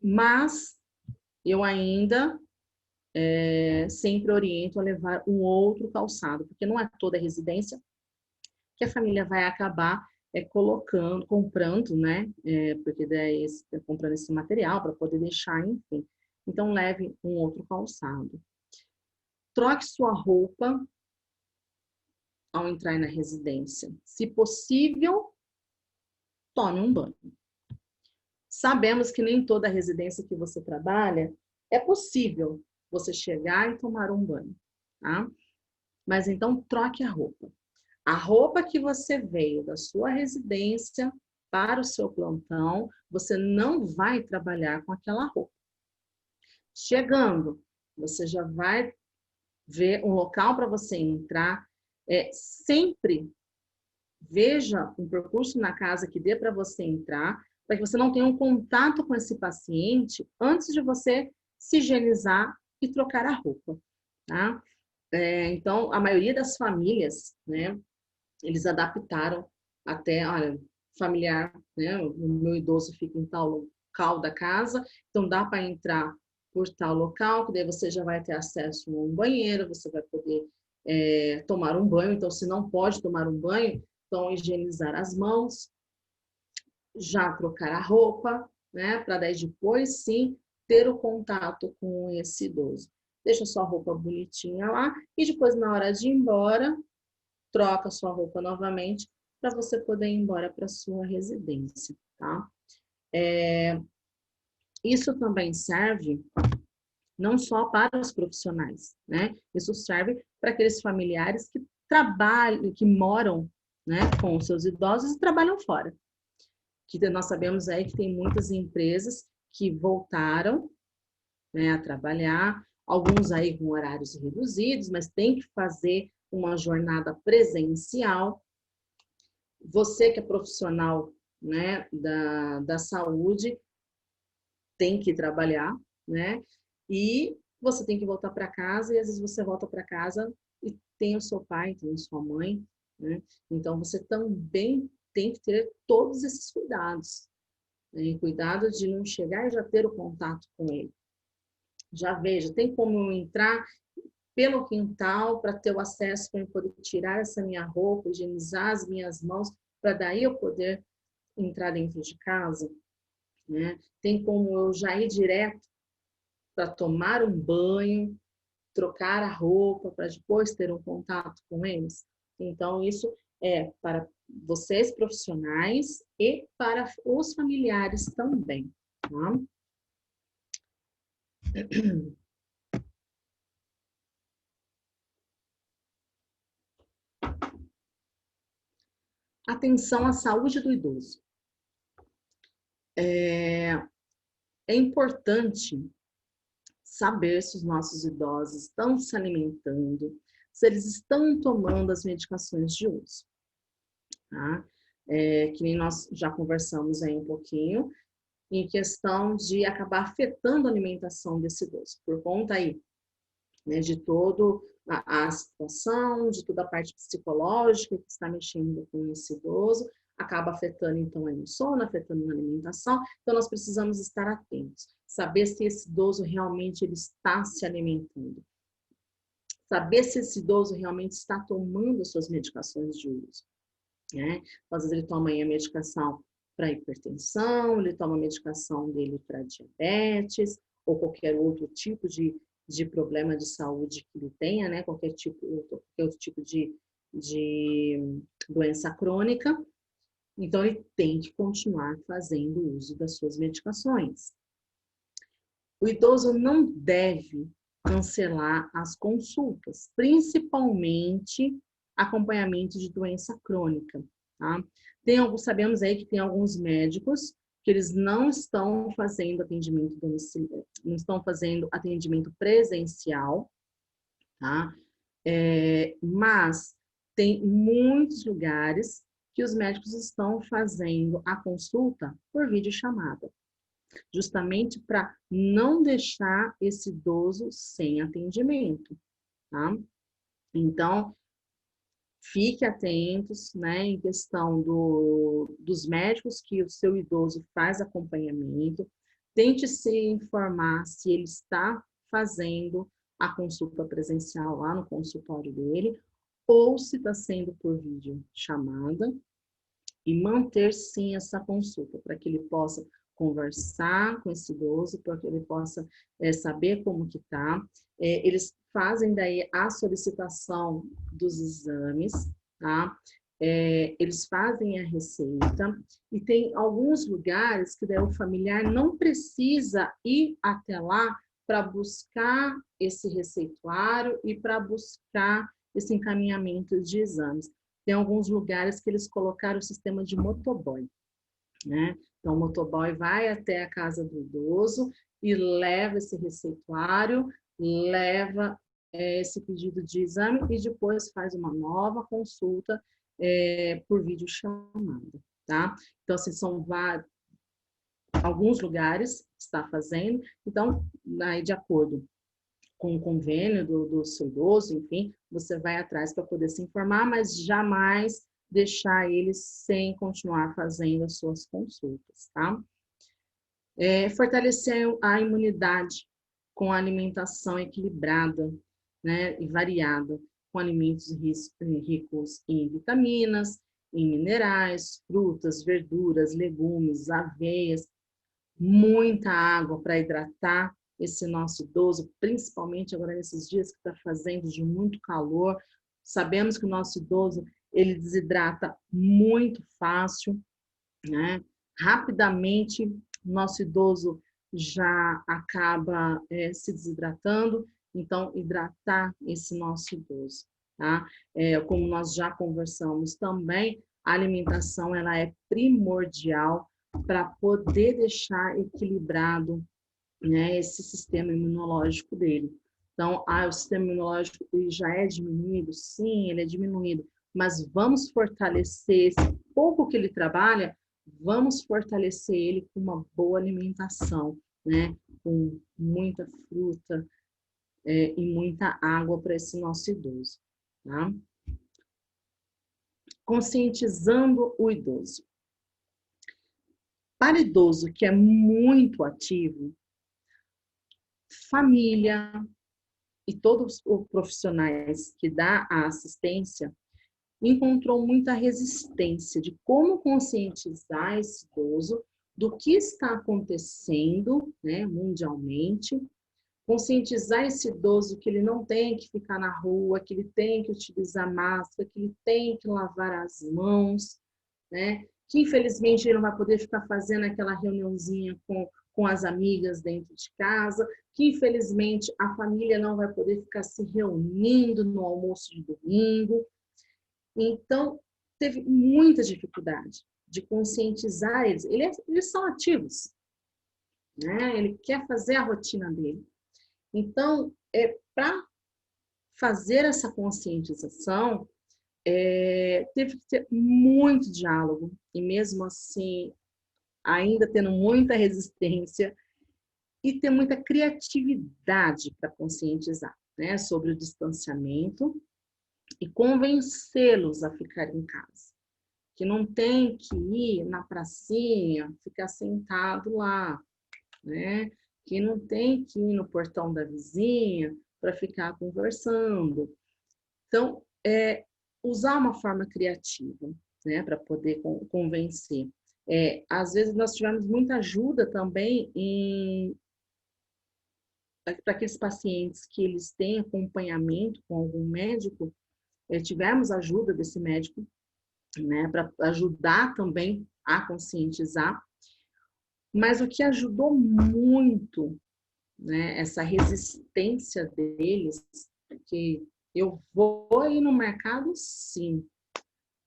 Mas eu ainda sempre oriento a levar um outro calçado, porque não é toda a residência que a família vai acabar comprando, né? Porque daí está comprando esse material para poder deixar, enfim. Então, leve um outro calçado. Troque sua roupa ao entrar na residência. Se possível, tome um banho. Sabemos que nem toda residência que você trabalha é possível você chegar e tomar um banho, tá? Mas então, troque a roupa. A roupa que você veio da sua residência para o seu plantão, você não vai trabalhar com aquela roupa. Chegando, você já vai ver um local para você entrar. Sempre veja um percurso na casa que dê para você entrar, para que você não tenha um contato com esse paciente antes de você se higienizar e trocar a roupa, tá? Então, a maioria das famílias, né, eles adaptaram até, olha, familiar, né, o meu idoso fica em tal local da casa, então dá para entrar por tal local, que daí você já vai ter acesso a um banheiro, você vai poder tomar um banho, então se não pode tomar um banho, então higienizar as mãos, já trocar a roupa, né, para daí depois sim ter o contato com esse idoso. Deixa sua roupa bonitinha lá e depois na hora de ir embora, troca sua roupa novamente para você poder ir embora para sua residência, tá? Isso também serve não só para os profissionais, né? Isso serve para aqueles familiares que trabalham, que moram, né, com os seus idosos e trabalham fora. Que nós sabemos aí que tem muitas empresas que voltaram, né, a trabalhar, alguns aí com horários reduzidos, mas tem que fazer uma jornada presencial. Você que é profissional, né, da saúde, tem que trabalhar, né? E você tem que voltar para casa e às vezes você volta para casa e tem o seu pai, tem a sua mãe, né? Então, você também tem que ter todos esses cuidados, né? E cuidado de não chegar e já ter o contato com ele. Já veja, tem como eu entrar pelo quintal para ter o acesso, para eu poder tirar essa minha roupa, higienizar as minhas mãos, para daí eu poder entrar dentro de casa, né? Tem como eu já ir direto para tomar um banho, trocar a roupa, para depois ter um contato com eles. Então, isso é para vocês profissionais e para os familiares também, tá? Atenção à saúde do idoso. É importante saber se os nossos idosos estão se alimentando, se eles estão tomando as medicações de uso, tá? Que nem nós já conversamos aí um pouquinho, em questão de acabar afetando a alimentação desse idoso, por conta aí, né, de toda a situação, de toda a parte psicológica que está mexendo com esse idoso, acaba afetando então a sono, afetando a alimentação, então nós precisamos estar atentos, saber se esse idoso realmente ele está se alimentando, saber se esse idoso realmente está tomando as suas medicações de uso, né? Às vezes ele toma aí a medicação para hipertensão, ele toma a medicação dele para diabetes, ou qualquer outro tipo de problema de saúde que ele tenha, né? Qualquer outro tipo de doença crônica. Então, ele tem que continuar fazendo uso das suas medicações. O idoso não deve cancelar as consultas, principalmente acompanhamento de doença crônica, tá? Sabemos aí que tem alguns médicos que eles não estão fazendo atendimento domiciliar, não estão fazendo atendimento presencial, tá? Mas tem muitos lugares que os médicos estão fazendo a consulta por videochamada, justamente para não deixar esse idoso sem atendimento, tá? Então, fique atentos, né, em questão dos médicos que o seu idoso faz acompanhamento, tente se informar se ele está fazendo a consulta presencial lá no consultório dele, ou se está sendo por vídeo chamada, e manter sim essa consulta, para que ele possa conversar com esse idoso, para que ele possa saber como que está. Eles fazem daí a solicitação dos exames, tá? Eles fazem a receita, e tem alguns lugares que daí o familiar não precisa ir até lá para buscar esse receituário e para buscar esse encaminhamento de exames. Tem alguns lugares que eles colocaram o sistema de motoboy, né? Então, o motoboy vai até a casa do idoso e leva esse receituário, leva esse pedido de exame e depois faz uma nova consulta por videochamada, tá? Então, assim, são alguns lugares que está fazendo, então, aí, de acordo com o convênio do seu idoso, enfim, você vai atrás para poder se informar, mas jamais deixar ele sem continuar fazendo as suas consultas, tá? Fortalecer a imunidade com a alimentação equilibrada, né, e variada, com alimentos ricos em vitaminas, em minerais, frutas, verduras, legumes, aveias, muita água para hidratar esse nosso idoso, principalmente agora nesses dias que está fazendo de muito calor. Sabemos que o nosso idoso, ele desidrata muito fácil, né? Rapidamente, nosso idoso já acaba se desidratando, então hidratar esse nosso idoso, tá? Como nós já conversamos também, a alimentação ela é primordial para poder deixar equilibrado, né, esse sistema imunológico dele. Então, o sistema imunológico ele já é diminuído? Sim, ele é diminuído, mas vamos fortalecer esse pouco que ele trabalha, vamos fortalecer ele com uma boa alimentação, né, com muita fruta e muita água para esse nosso idoso. tá? Conscientizando o idoso. Para idoso que é muito ativo, família e todos os profissionais que dá a assistência encontrou muita resistência de como conscientizar esse idoso do que está acontecendo, né, mundialmente, conscientizar esse idoso que ele não tem que ficar na rua, que ele tem que utilizar máscara, que ele tem que lavar as mãos, né, que infelizmente ele não vai poder ficar fazendo aquela reuniãozinha com as amigas dentro de casa, que infelizmente a família não vai poder ficar se reunindo no almoço de domingo. Então, teve muita dificuldade de conscientizar eles. Eles são ativos, né? Ele quer fazer a rotina dele. Então, para fazer essa conscientização, teve que ter muito diálogo. E mesmo assim, ainda tendo muita resistência e ter muita criatividade para conscientizar, né? Sobre o distanciamento e convencê-los a ficar em casa. Que não tem que ir na pracinha, ficar sentado lá, né? Que não tem que ir no portão da vizinha para ficar conversando. Então, usar uma forma criativa, né? Para poder convencer. Às vezes, nós tivemos muita ajuda também para aqueles pacientes que eles têm acompanhamento com algum médico, tivemos ajuda desse médico, né, para ajudar também a conscientizar. Mas o que ajudou muito, né, essa resistência deles, que eu vou ir no mercado, sim.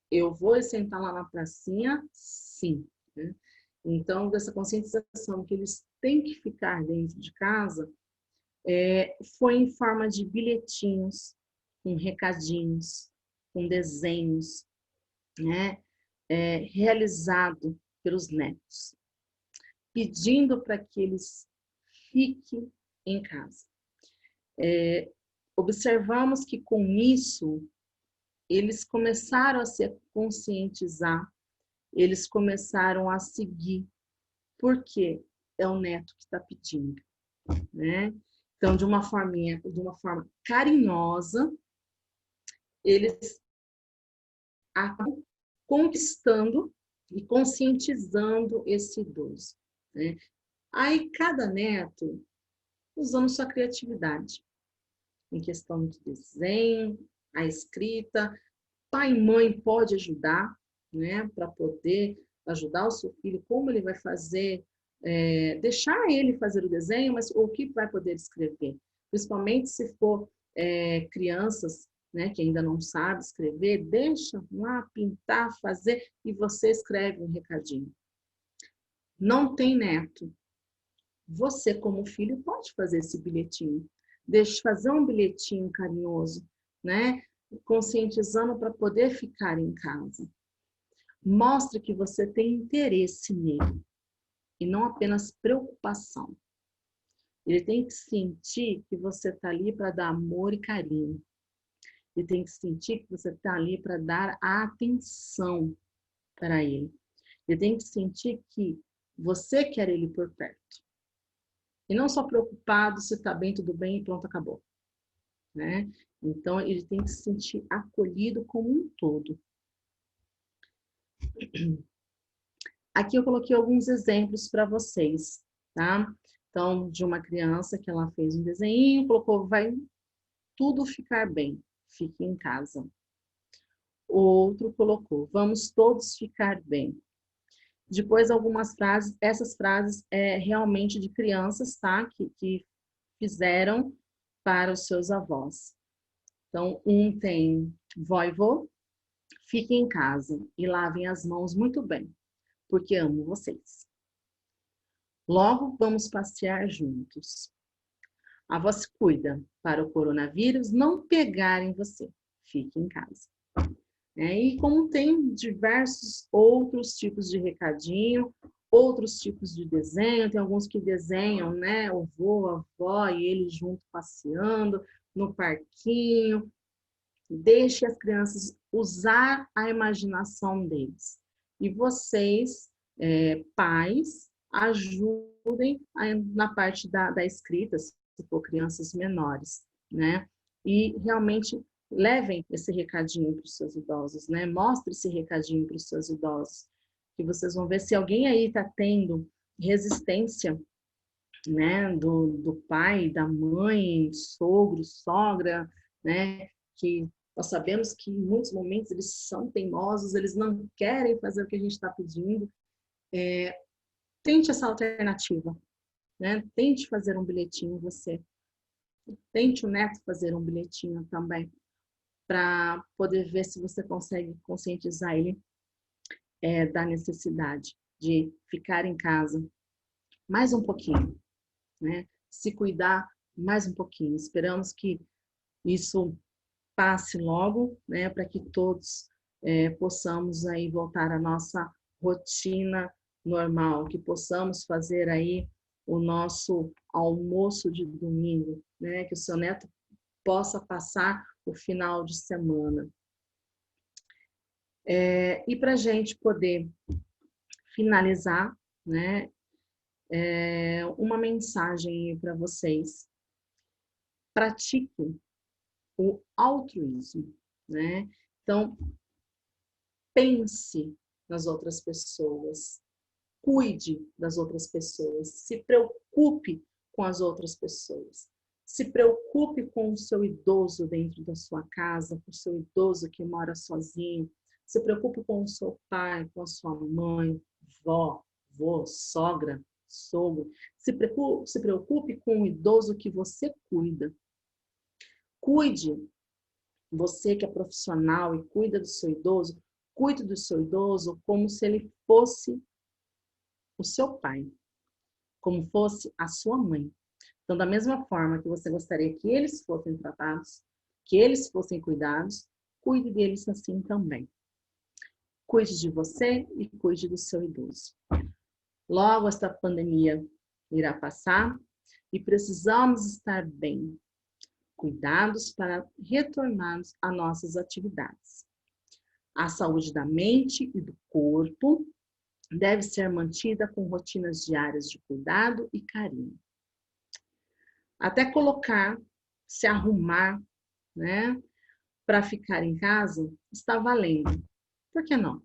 Eu vou sentar lá na pracinha, sim. Né? Então, dessa conscientização que eles têm que ficar dentro de casa, foi em forma de bilhetinhos, com recadinhos, com desenhos, né? Realizado pelos netos, pedindo para que eles fiquem em casa. Observamos que com isso, eles começaram a se conscientizar, eles começaram a seguir, porque é o neto que está pedindo, né? Então, de uma forma carinhosa, eles acabam conquistando e conscientizando esse idoso, né? Aí, cada neto usando sua criatividade, em questão de desenho, a escrita, pai e mãe pode ajudar, né? Para poder ajudar o seu filho, como ele vai fazer, deixar ele fazer o desenho, mas o que vai poder escrever, principalmente se for crianças, né, que ainda não sabe escrever, deixa lá pintar, fazer e você escreve um recadinho. Não tem neto, você como filho pode fazer esse bilhetinho, fazer um bilhetinho carinhoso, né, conscientizando para poder ficar em casa. Mostre que você tem interesse nele e não apenas preocupação. Ele tem que sentir que você está ali para dar amor e carinho. Ele tem que sentir que você está ali para dar atenção para ele. Ele tem que sentir que você quer ele por perto. E não só preocupado se está bem, tudo bem e pronto, acabou. Né? Então, ele tem que se sentir acolhido como um todo. Aqui eu coloquei alguns exemplos para vocês, tá? Então, de uma criança que ela fez um desenho, colocou, vai tudo ficar bem, fique em casa. O outro colocou, vamos todos ficar bem. Depois, algumas frases, essas frases realmente de crianças, tá? Que fizeram para os seus avós. Então, um tem, vó e vô, fiquem em casa e lavem as mãos muito bem, porque amo vocês. Logo, vamos passear juntos. A avó se cuida para o coronavírus não pegar em você. Fique em casa. E como tem diversos outros tipos de recadinho, outros tipos de desenho, tem alguns que desenham, né, o vô, a avó e ele junto passeando no parquinho. Deixe as crianças usar a imaginação deles. E vocês, pais, ajudem na parte da escrita, se for crianças menores, né? E realmente levem esse recadinho para os seus idosos, né? Mostre esse recadinho para os seus idosos, que vocês vão ver se alguém aí está tendo resistência, né? Do pai, da mãe, sogro, sogra, né? Que nós sabemos que em muitos momentos eles são teimosos, eles não querem fazer o que a gente está pedindo. Tente essa alternativa, né? Tente fazer um bilhetinho você. Tente o neto fazer um bilhetinho também, para poder ver se você consegue conscientizar ele da necessidade de ficar em casa mais um pouquinho, né? Se cuidar mais um pouquinho. Esperamos que isso passe logo, né? Para que todos possamos aí voltar à nossa rotina normal, que possamos fazer aí o nosso almoço de domingo, né? Que o seu neto possa passar o final de semana. E para a gente poder finalizar, né? Uma mensagem para vocês. Pratiquem o altruísmo, né? Então, pense nas outras pessoas, cuide das outras pessoas, se preocupe com as outras pessoas. Se preocupe com o seu idoso dentro da sua casa, com o seu idoso que mora sozinho. Se preocupe com o seu pai, com a sua mãe, vó, vô, sogra, sogro. Se preocupe com o idoso que você cuida. Cuide, você que é profissional e cuida do seu idoso, cuide do seu idoso como se ele fosse o seu pai, como fosse a sua mãe. Então, da mesma forma que você gostaria que eles fossem tratados, que eles fossem cuidados, cuide deles assim também. Cuide de você e cuide do seu idoso. Logo, esta pandemia irá passar e precisamos estar bem, cuidados para retornarmos às nossas atividades. A saúde da mente e do corpo deve ser mantida com rotinas diárias de cuidado e carinho. Até colocar, se arrumar, né, para ficar em casa, está valendo. Por que não?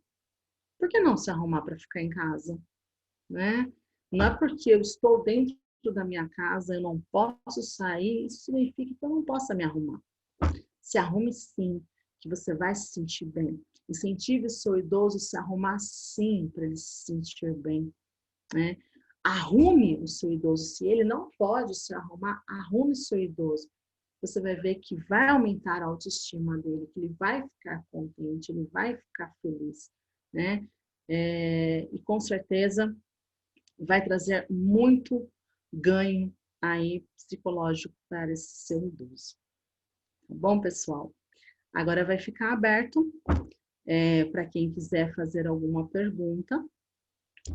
Por que não se arrumar para ficar em casa? Né? Não é porque eu estou dentro da minha casa, eu não posso sair, isso significa que eu não posso me arrumar. Se arrume sim, que você vai se sentir bem. Incentive o seu idoso a se arrumar sim, para ele se sentir bem. Né? Arrume o seu idoso. Se ele não pode se arrumar, arrume o seu idoso. Você vai ver que vai aumentar a autoestima dele, que ele vai ficar contente, ele vai ficar feliz. Né? E com certeza vai trazer muito ganho aí psicológico para esse seu idoso. Tá bom, pessoal? Agora vai ficar aberto para quem quiser fazer alguma pergunta,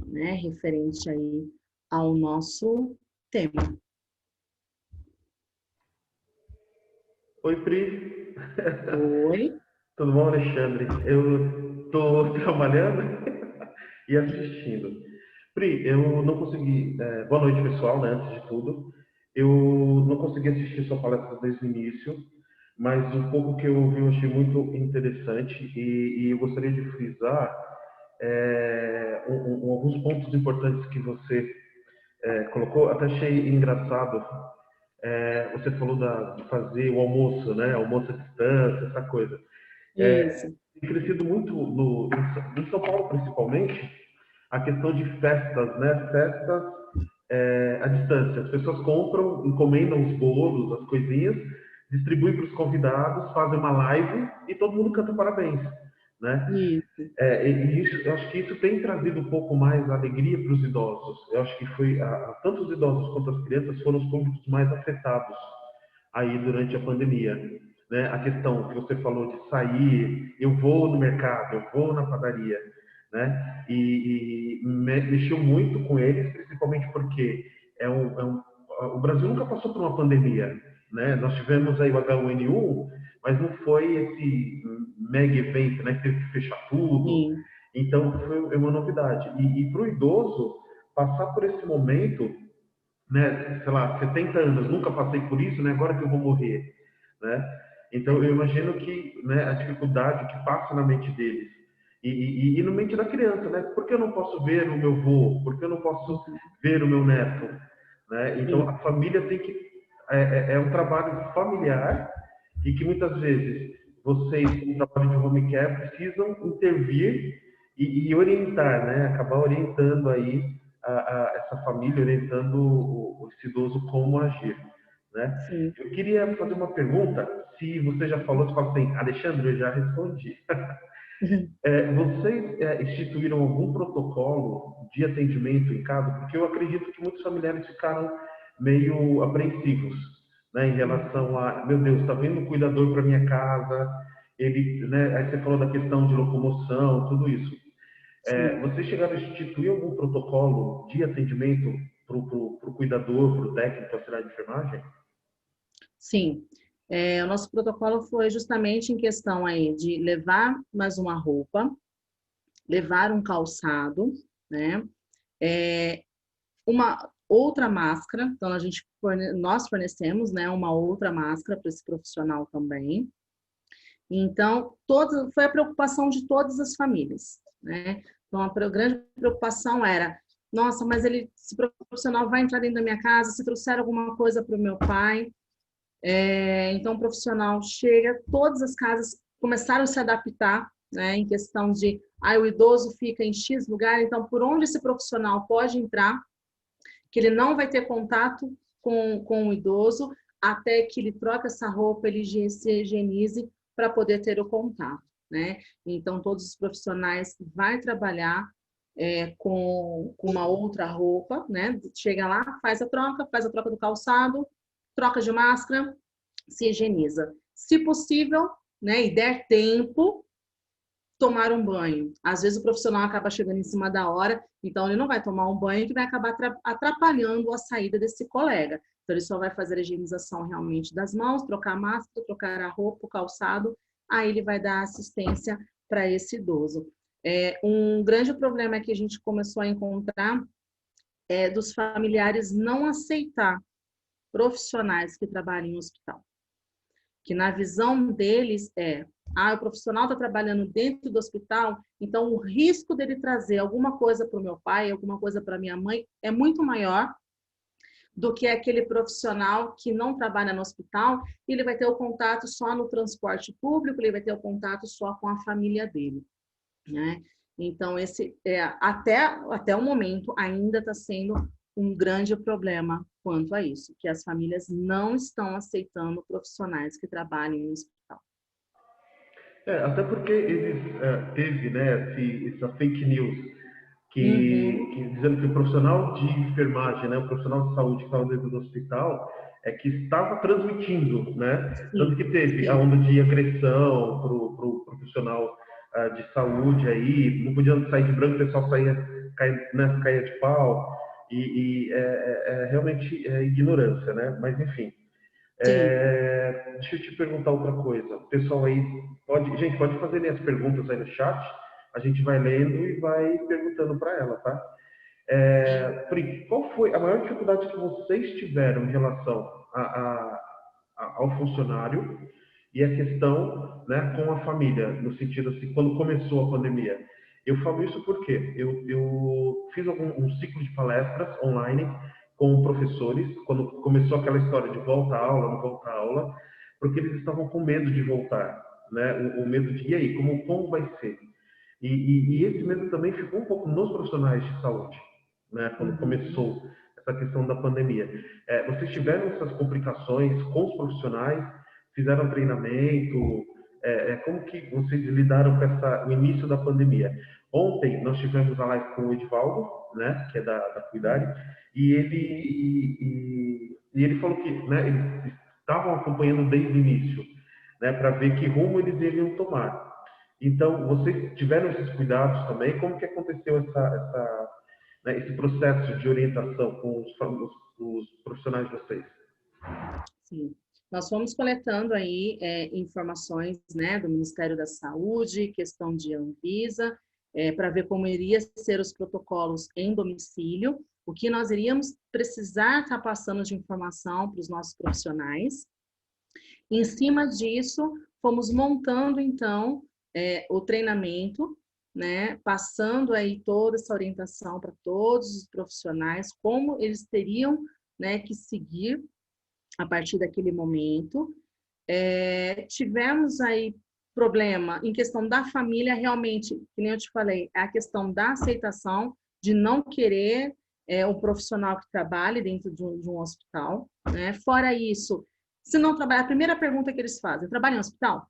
né, referente aí ao nosso tema. Oi, Pri. Oi. Tudo bom, Alexandre? Eu estou trabalhando e assistindo. Pri, eu não consegui... boa noite, pessoal, né, antes de tudo. Eu não consegui assistir sua palestra desde o início, mas um pouco que eu ouvi eu achei muito interessante e eu gostaria de frisar alguns pontos importantes que você colocou. Até achei engraçado. Você falou de fazer o almoço, né? Almoço à distância, essa coisa. Isso. Tem crescido muito em São Paulo, principalmente, a questão de festas, né? Festas à distância. As pessoas compram, encomendam os bolos, as coisinhas, distribuem para os convidados, fazem uma live e todo mundo canta parabéns, né? Isso. Eu acho que isso tem trazido um pouco mais alegria para os idosos. Eu acho que tanto os idosos quanto as crianças foram os públicos mais afetados aí durante a pandemia. Né? A questão que você falou de sair, eu vou no mercado, eu vou na padaria, né? E mexeu muito com eles, principalmente porque o Brasil nunca passou por uma pandemia, né? Nós tivemos aí o H1N1, mas não foi esse mega evento, né? Que teve que fechar tudo. Sim. Então, foi uma novidade. E para o idoso, passar por esse momento, né? Sei lá, 70 anos, nunca passei por isso, né? Agora que eu vou morrer, né? Então, eu imagino que, né, a dificuldade que passa na mente deles e no mente da criança, né? Por que eu não posso ver o meu avô? Por que eu não posso ver o meu neto? Né? Então, a família tem que... É um trabalho familiar e que muitas vezes vocês, com o trabalho de home care, precisam intervir e orientar, né? Acabar orientando aí essa família, orientando esse idoso como agir, né? Sim. Eu queria fazer uma pergunta, se você já falou, você fala assim, Alexandre, eu já respondi. Vocês instituíram algum protocolo de atendimento em casa? Porque eu acredito que muitos familiares ficaram meio apreensivos, né, em relação a, meu Deus, está vindo um cuidador para minha casa, ele, né, aí você falou da questão de locomoção, tudo isso. Sim. Vocês chegaram a instituir algum protocolo de atendimento para o cuidador, para o técnico, auxiliar de enfermagem? Sim. O nosso protocolo foi justamente em questão aí de levar mais uma roupa, levar um calçado, né? Uma outra máscara, então nós fornecemos, né, uma outra máscara para esse profissional também. Então, foi a preocupação de todas as famílias, né? Então, a grande preocupação era, nossa, mas esse profissional vai entrar dentro da minha casa, se trouxer alguma coisa para o meu pai. Então, o profissional chega, todas as casas começaram a se adaptar, né, em questão de, o idoso fica em X lugar, então, por onde esse profissional pode entrar, que ele não vai ter contato com o idoso, até que ele troque essa roupa, ele se higienize para poder ter o contato, né? Então, todos os profissionais vão trabalhar com uma outra roupa, né? Chega lá, faz a troca do calçado, troca de máscara, se higieniza. Se possível, né, e der tempo, tomar um banho. Às vezes o profissional acaba chegando em cima da hora, então ele não vai tomar um banho que vai acabar atrapalhando a saída desse colega. Então ele só vai fazer a higienização realmente das mãos, trocar a máscara, trocar a roupa, o calçado, aí ele vai dar assistência para esse idoso. Um grande problema que a gente começou a encontrar é dos familiares não aceitar profissionais que trabalham em hospital. Que na visão deles o profissional está trabalhando dentro do hospital, então o risco dele trazer alguma coisa para o meu pai, alguma coisa para minha mãe, é muito maior do que aquele profissional que não trabalha no hospital, e ele vai ter o contato só no transporte público, ele vai ter o contato só com a família dele, né? Então, esse até o momento ainda está sendo um grande problema quanto a isso, que as famílias não estão aceitando profissionais que trabalhem no hospital. Até porque teve, né, essa fake news que dizendo que o profissional de enfermagem, né, o profissional de saúde que estava dentro do hospital, que estava transmitindo, né? Tanto que teve a onda de agressão para o profissional de saúde aí, não podia sair de branco, o pessoal caía de pau, realmente ignorância, né? Mas enfim. Deixa eu te perguntar outra coisa. O pessoal aí pode fazer as perguntas aí no chat, a gente vai lendo e vai perguntando para ela, tá? Pri, qual foi a maior dificuldade que vocês tiveram em relação ao funcionário e a questão, né, com a família, no sentido assim, quando começou a pandemia? Eu falo isso porque eu fiz um ciclo de palestras online com professores, quando começou aquela história de volta à aula, não volta à aula, porque eles estavam com medo de voltar, né? O medo de, e aí, como vai ser? E esse medo também ficou um pouco nos profissionais de saúde, né? Quando começou essa questão da pandemia. Vocês tiveram essas complicações com os profissionais? Fizeram treinamento? Como que vocês lidaram com o início da pandemia? Ontem nós tivemos a live com o Edivaldo, né? Que é da Cuidare, e ele falou que, né, eles estavam acompanhando desde o início, né? Para ver que rumo eles iriam tomar. Então, vocês tiveram esses cuidados também? Como que aconteceu né, esse processo de orientação com os profissionais de vocês? Sim. nós fomos coletando aí informações, né, do Ministério da Saúde, questão de Anvisa, para ver como iria ser os protocolos em domicílio, o que nós iríamos precisar estar passando de informação para os nossos profissionais. Em cima disso, fomos montando, então, o treinamento, né, passando aí toda essa orientação para todos os profissionais, como eles teriam, né, que seguir a partir daquele momento. Tivemos aí problema em questão da família, realmente, que nem eu te falei, é a questão da aceitação, de não querer um profissional que trabalhe dentro de um hospital, né? Fora isso, se não trabalhar, a primeira pergunta que eles fazem, trabalha em hospital?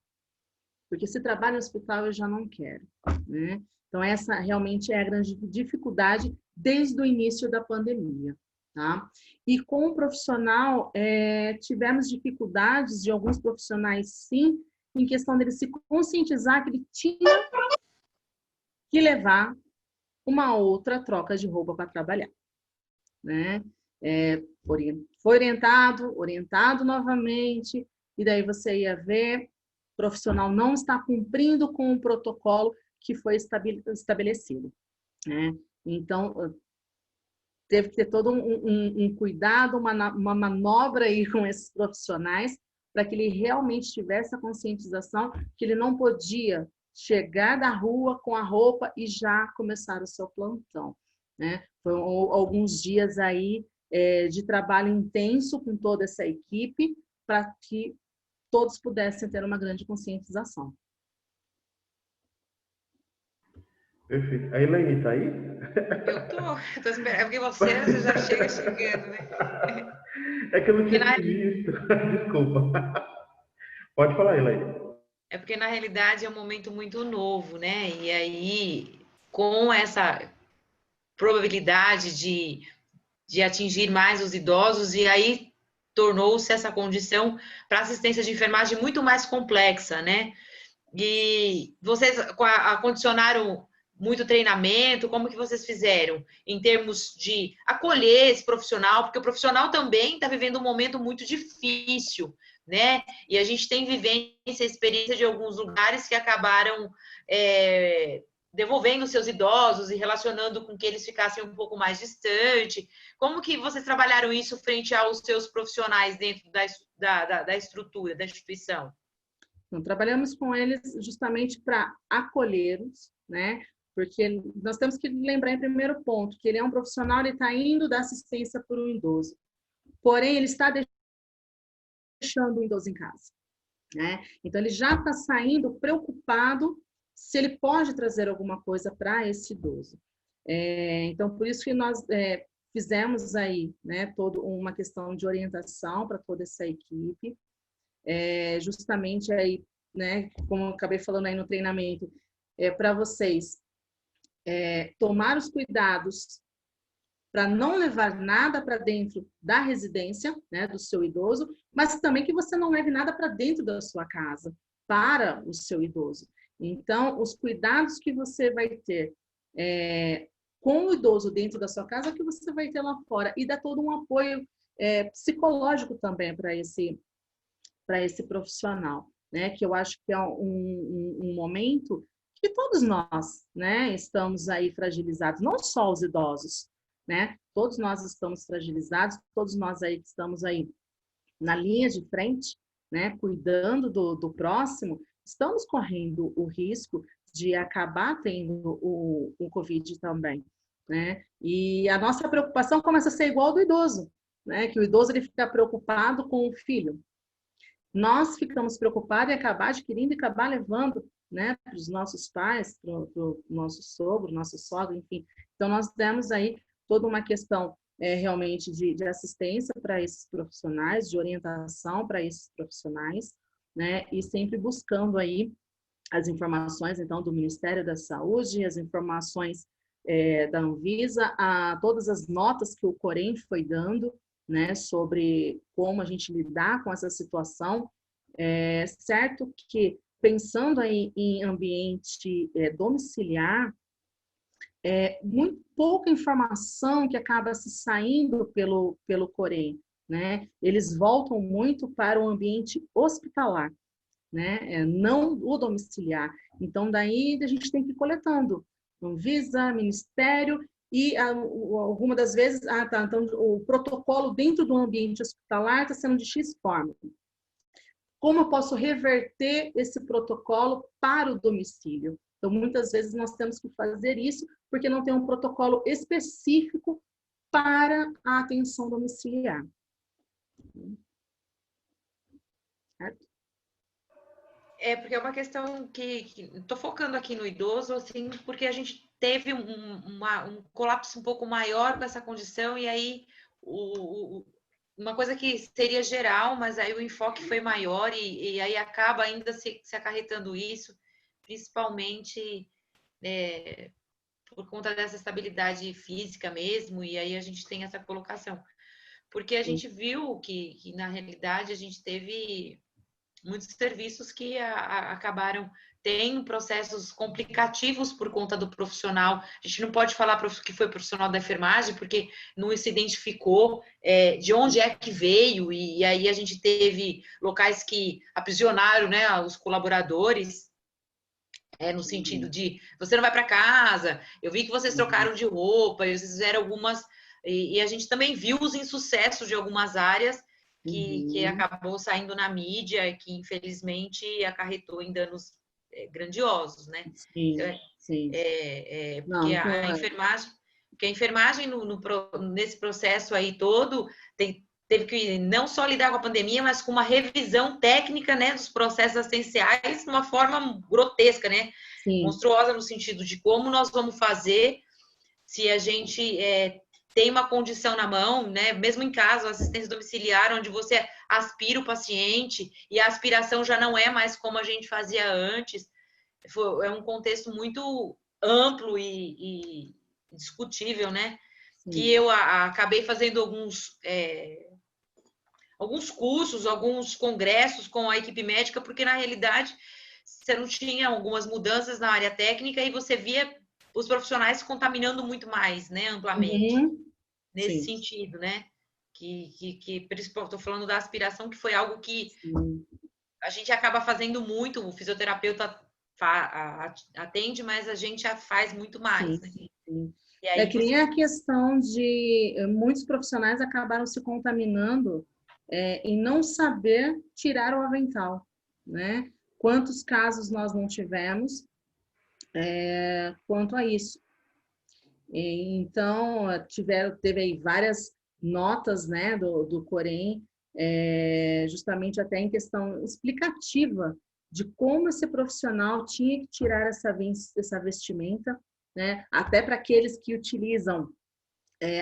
Porque se trabalha em hospital, eu já não quero, né? Então, essa realmente é a grande dificuldade desde o início da pandemia, tá? E com o profissional, tivemos dificuldades de alguns profissionais, sim, em questão dele se conscientizar que ele tinha que levar uma outra troca de roupa para trabalhar, né? Foi orientado novamente, e daí você ia ver, o profissional não está cumprindo com o protocolo que foi estabelecido, né? Então, teve que ter todo um cuidado, uma manobra aí com esses profissionais, para que ele realmente tivesse a conscientização que ele não podia chegar da rua com a roupa e já começar o seu plantão, né? Foram alguns dias aí de trabalho intenso com toda essa equipe, para que todos pudessem ter uma grande conscientização. Perfeito. A Elaine está aí? Eu tô esperando, porque você já chega chegando, né? É que eu não tinha visto. Desculpa. Pode falar, Elaine. É porque, na realidade, é um momento muito novo, né? E aí, com essa probabilidade de atingir mais os idosos, e aí tornou-se essa condição para assistência de enfermagem muito mais complexa, né? E vocês acondicionaram muito treinamento, como que vocês fizeram em termos de acolher esse profissional, porque o profissional também está vivendo um momento muito difícil, né? E a gente tem vivência, experiência de alguns lugares que acabaram devolvendo seus idosos e relacionando com que eles ficassem um pouco mais distante. Como que vocês trabalharam isso frente aos seus profissionais dentro da estrutura, da instituição? Então, trabalhamos com eles justamente para acolhê-los, né? Porque nós temos que lembrar em primeiro ponto que ele é um profissional, ele está indo dar assistência para um idoso. Porém, ele está deixando o idoso em casa, né? Então, ele já está saindo preocupado se ele pode trazer alguma coisa para esse idoso. Então, por isso que nós fizemos aí, né, toda uma questão de orientação para toda essa equipe, justamente aí, né, como eu acabei falando aí no treinamento, para vocês tomar os cuidados para não levar nada para dentro da residência, né, do seu idoso, mas também que você não leve nada para dentro da sua casa, para o seu idoso. Então, os cuidados que você vai ter com o idoso dentro da sua casa, que você vai ter lá fora, e dá todo um apoio psicológico também para esse profissional, né? Que eu acho que é um momento que todos nós, né, estamos aí fragilizados, não só os idosos, né? Todos nós estamos fragilizados, todos nós aí que estamos aí na linha de frente, né, cuidando do próximo, estamos correndo o risco de acabar tendo o Covid também, né? E a nossa preocupação começa a ser igual ao do idoso, né? Que o idoso ele fica preocupado com o filho. Nós ficamos preocupados em acabar adquirindo e acabar levando, né, para os nossos pais, para o nosso sogro, nosso sogra, enfim. Então, nós temos aí toda uma questão realmente de assistência para esses profissionais, de orientação para esses profissionais, né, e sempre buscando aí as informações, então, do Ministério da Saúde, as informações da Anvisa, todas as notas que o Corém foi dando, né, sobre como a gente lidar com essa situação. Certo que, pensando aí em ambiente domiciliar, muito pouca informação que acaba se saindo pelo Corém, né? Eles voltam muito para o ambiente hospitalar, né? Não o domiciliar. Então, daí a gente tem que ir coletando. Anvisa, Ministério, e alguma das vezes, então o protocolo dentro do ambiente hospitalar está sendo de X forma. Como eu posso reverter esse protocolo para o domicílio? Então, muitas vezes nós temos que fazer isso porque não tem um protocolo específico para a atenção domiciliar. Certo? Porque é uma questão que estou focando aqui no idoso, assim, porque a gente teve um colapso um pouco maior com essa condição, e aí uma coisa que seria geral, mas aí o enfoque foi maior, e aí acaba ainda se acarretando isso, principalmente por conta dessa estabilidade física mesmo, e aí a gente tem essa colocação. Porque a gente viu que na realidade, a gente teve muitos serviços que acabaram tendo processos complicativos por conta do profissional. A gente não pode falar que foi profissional da enfermagem, porque não se identificou de onde é que veio, e aí a gente teve locais que aprisionaram, né, os colaboradores, no sentido de, você não vai para casa, eu vi que vocês trocaram de roupa, e vocês fizeram algumas... E a gente também viu os insucessos de algumas áreas que acabou saindo na mídia, que infelizmente acarretou em danos grandiosos, né? Sim, então, sim. Porque a enfermagem nesse processo aí todo teve que não só lidar com a pandemia, mas com uma revisão técnica, né, dos processos assistenciais de uma forma grotesca, né? Sim. Monstruosa no sentido de como nós vamos fazer se a gente tem uma condição na mão, né? Mesmo em casa, assistência domiciliar, onde você aspira o paciente e a aspiração já não é mais como a gente fazia antes. É um contexto muito amplo e discutível, né? Sim. Que eu acabei fazendo alguns cursos, alguns congressos com a equipe médica, porque na realidade você não tinha algumas mudanças na área técnica e você via os profissionais contaminando muito mais, né, amplamente, nesse sentido, né? Estou falando da aspiração, que foi algo que a gente acaba fazendo muito, o fisioterapeuta atende, mas a gente já faz muito mais, né? Sim. E aí que nem a questão de muitos profissionais acabaram se contaminando em não saber tirar o avental, né? Quantos casos nós não tivemos quanto a isso? Então, teve aí várias notas, né, do Corém, justamente até em questão explicativa de como esse profissional tinha que tirar essa vestimenta, né, até para aqueles que utilizam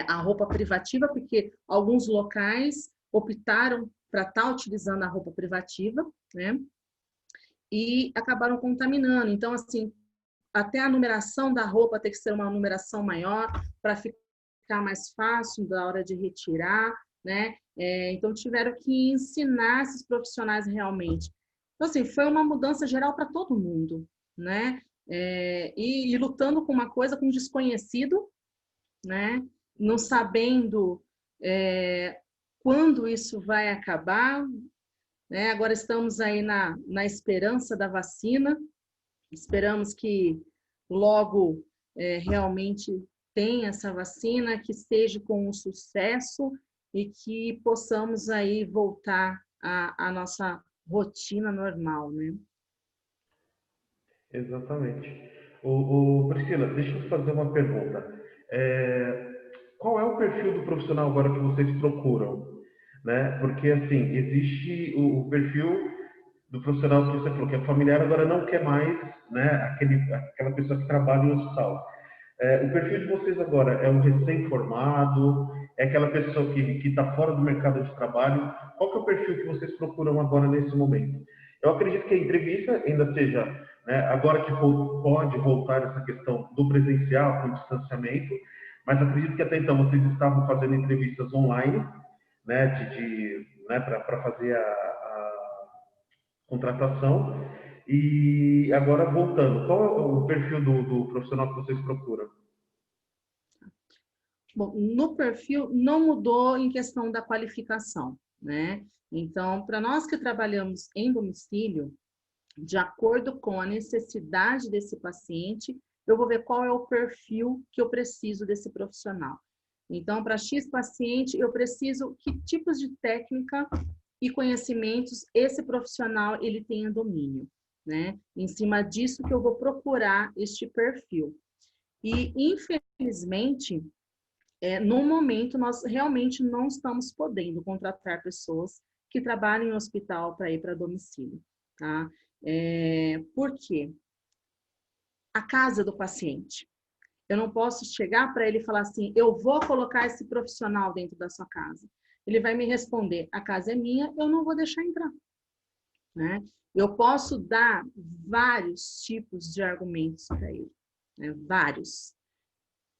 a roupa privativa, porque alguns locais optaram para estar utilizando a roupa privativa, né, e acabaram contaminando. Então, assim, até a numeração da roupa tem que ser uma numeração maior para ficar mais fácil da hora de retirar, né? Então, tiveram que ensinar esses profissionais realmente. Então, assim, foi uma mudança geral para todo mundo, né? E lutando com uma coisa, com um desconhecido, né? Não sabendo quando isso vai acabar, né? Agora estamos aí na esperança da vacina. Esperamos que logo realmente tenha essa vacina, que esteja com um sucesso e que possamos aí voltar à nossa rotina normal, né? Exatamente. Priscila, deixa eu fazer uma pergunta. Qual é o perfil do profissional agora que vocês procuram? Né? Porque, assim, existe o perfil do profissional que você falou, que é familiar, agora não quer mais, né, aquela pessoa que trabalha em hospital. O perfil de vocês agora é um recém-formado, é aquela pessoa que está fora do mercado de trabalho. Qual que é o perfil que vocês procuram agora nesse momento? Eu acredito que a entrevista ainda seja, né, agora que pode voltar essa questão do presencial, com o distanciamento, mas acredito que até então vocês estavam fazendo entrevistas online, né, né, para fazer a contratação. E agora, voltando, qual é o perfil do profissional que vocês procuram? Bom, no perfil não mudou em questão da qualificação, né? Então, para nós que trabalhamos em domicílio, de acordo com a necessidade desse paciente, eu vou ver qual é o perfil que eu preciso desse profissional. Então, para X paciente, eu preciso que tipos de técnica e conhecimentos esse profissional ele tenha domínio, né? Em cima disso que eu vou procurar este perfil. E, infelizmente, no momento, nós realmente não estamos podendo contratar pessoas que trabalham em hospital para ir para domicílio, tá? Por quê? A casa do paciente. Eu não posso chegar para ele e falar assim, eu vou colocar esse profissional dentro da sua casa. Ele vai me responder, a casa é minha, eu não vou deixar entrar, né? Eu posso dar vários tipos de argumentos para ele, né? Vários.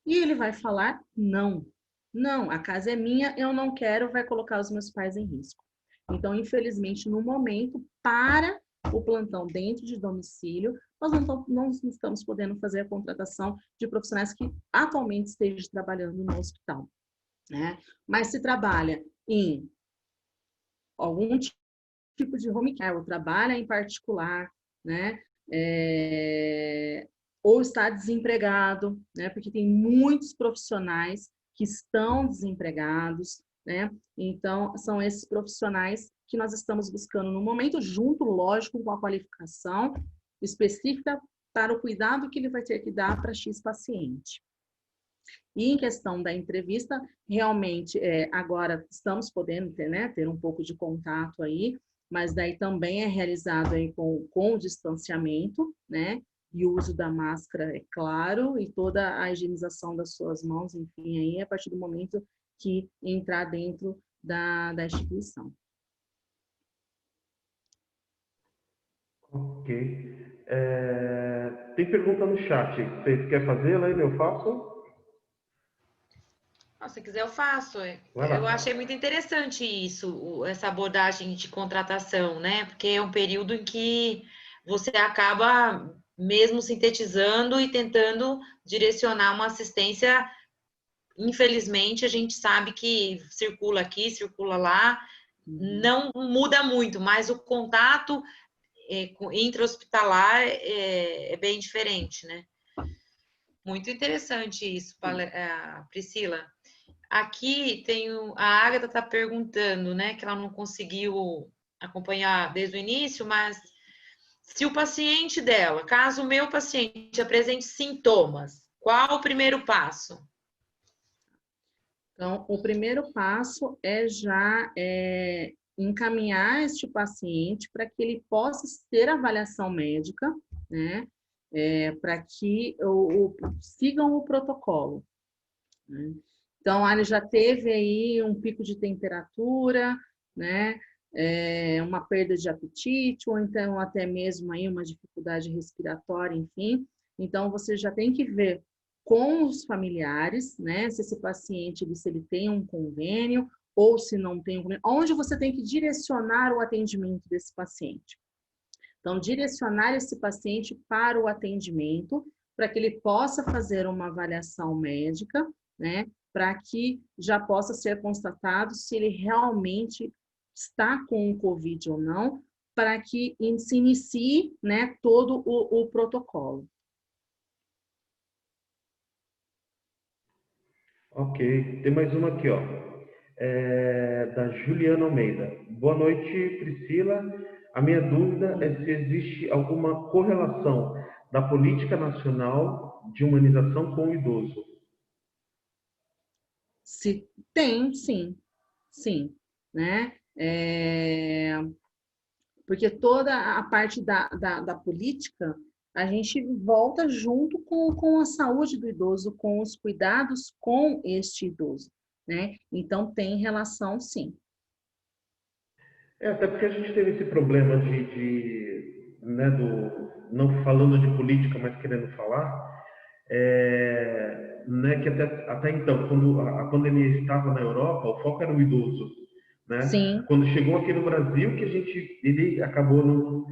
E ele vai falar, não. Não, a casa é minha, eu não quero, vai colocar os meus pais em risco. Então, infelizmente, no momento, para o plantão dentro de domicílio, nós não estamos podendo fazer a contratação de profissionais que atualmente estejam trabalhando no hospital, né? Mas se trabalha em algum tipo de home care, ou trabalha em particular, né? Ou está desempregado, né? Porque tem muitos profissionais que estão desempregados, né? Então, são esses profissionais que nós estamos buscando no momento, junto, lógico, com a qualificação específica para o cuidado que ele vai ter que dar para X paciente. E em questão da entrevista, realmente, agora estamos podendo ter, né, ter um pouco de contato aí, mas daí também é realizado aí com o distanciamento, né? E o uso da máscara, é claro, e toda a higienização das suas mãos, enfim, aí a partir do momento que entrar dentro da instituição. Ok. Tem pergunta no chat. Você quer fazer, Laine? Eu faço? Se quiser, eu faço. Vai Eu lá. achei muito interessante isso, essa abordagem de contratação, né? Porque é um período em que você acaba mesmo sintetizando e tentando direcionar uma assistência. Infelizmente, a gente sabe que circula aqui, circula lá, não muda muito, mas o contato intra-hospitalar é bem diferente, né? Muito interessante isso, Priscila. Aqui a Agatha está perguntando, né, que ela não conseguiu acompanhar desde o início, mas se o paciente dela, caso o meu paciente apresente sintomas, qual o primeiro passo? Então, o primeiro passo é já encaminhar este paciente para que ele possa ter avaliação médica, né? Para que sigam o protocolo, né? Então, ele já teve aí um pico de temperatura, né? Uma perda de apetite, ou então até mesmo aí uma dificuldade respiratória, enfim. Então, você já tem que ver com os familiares, né? Se esse paciente, se ele tem um convênio, ou se não tem um convênio, onde você tem que direcionar o atendimento desse paciente. Então, direcionar esse paciente para o atendimento, para que ele possa fazer uma avaliação médica, né? Para que já possa ser constatado se ele realmente está com o COVID ou não, para que se inicie, né, todo o protocolo. Ok. Tem mais uma aqui, ó. Da Juliana Almeida. Boa noite, Priscila. A minha dúvida é se existe alguma correlação da política nacional de humanização com o idoso. Se tem, sim, sim, né? Porque toda a parte da política, a gente volta junto com a saúde do idoso, com os cuidados com este idoso, né? Então, tem relação, sim. Até porque a gente teve esse problema né, não falando de política, mas querendo falar, né, que até então, quando a pandemia estava na Europa, o foco era o idoso, né? Sim. Quando chegou aqui no Brasil, que ele acabou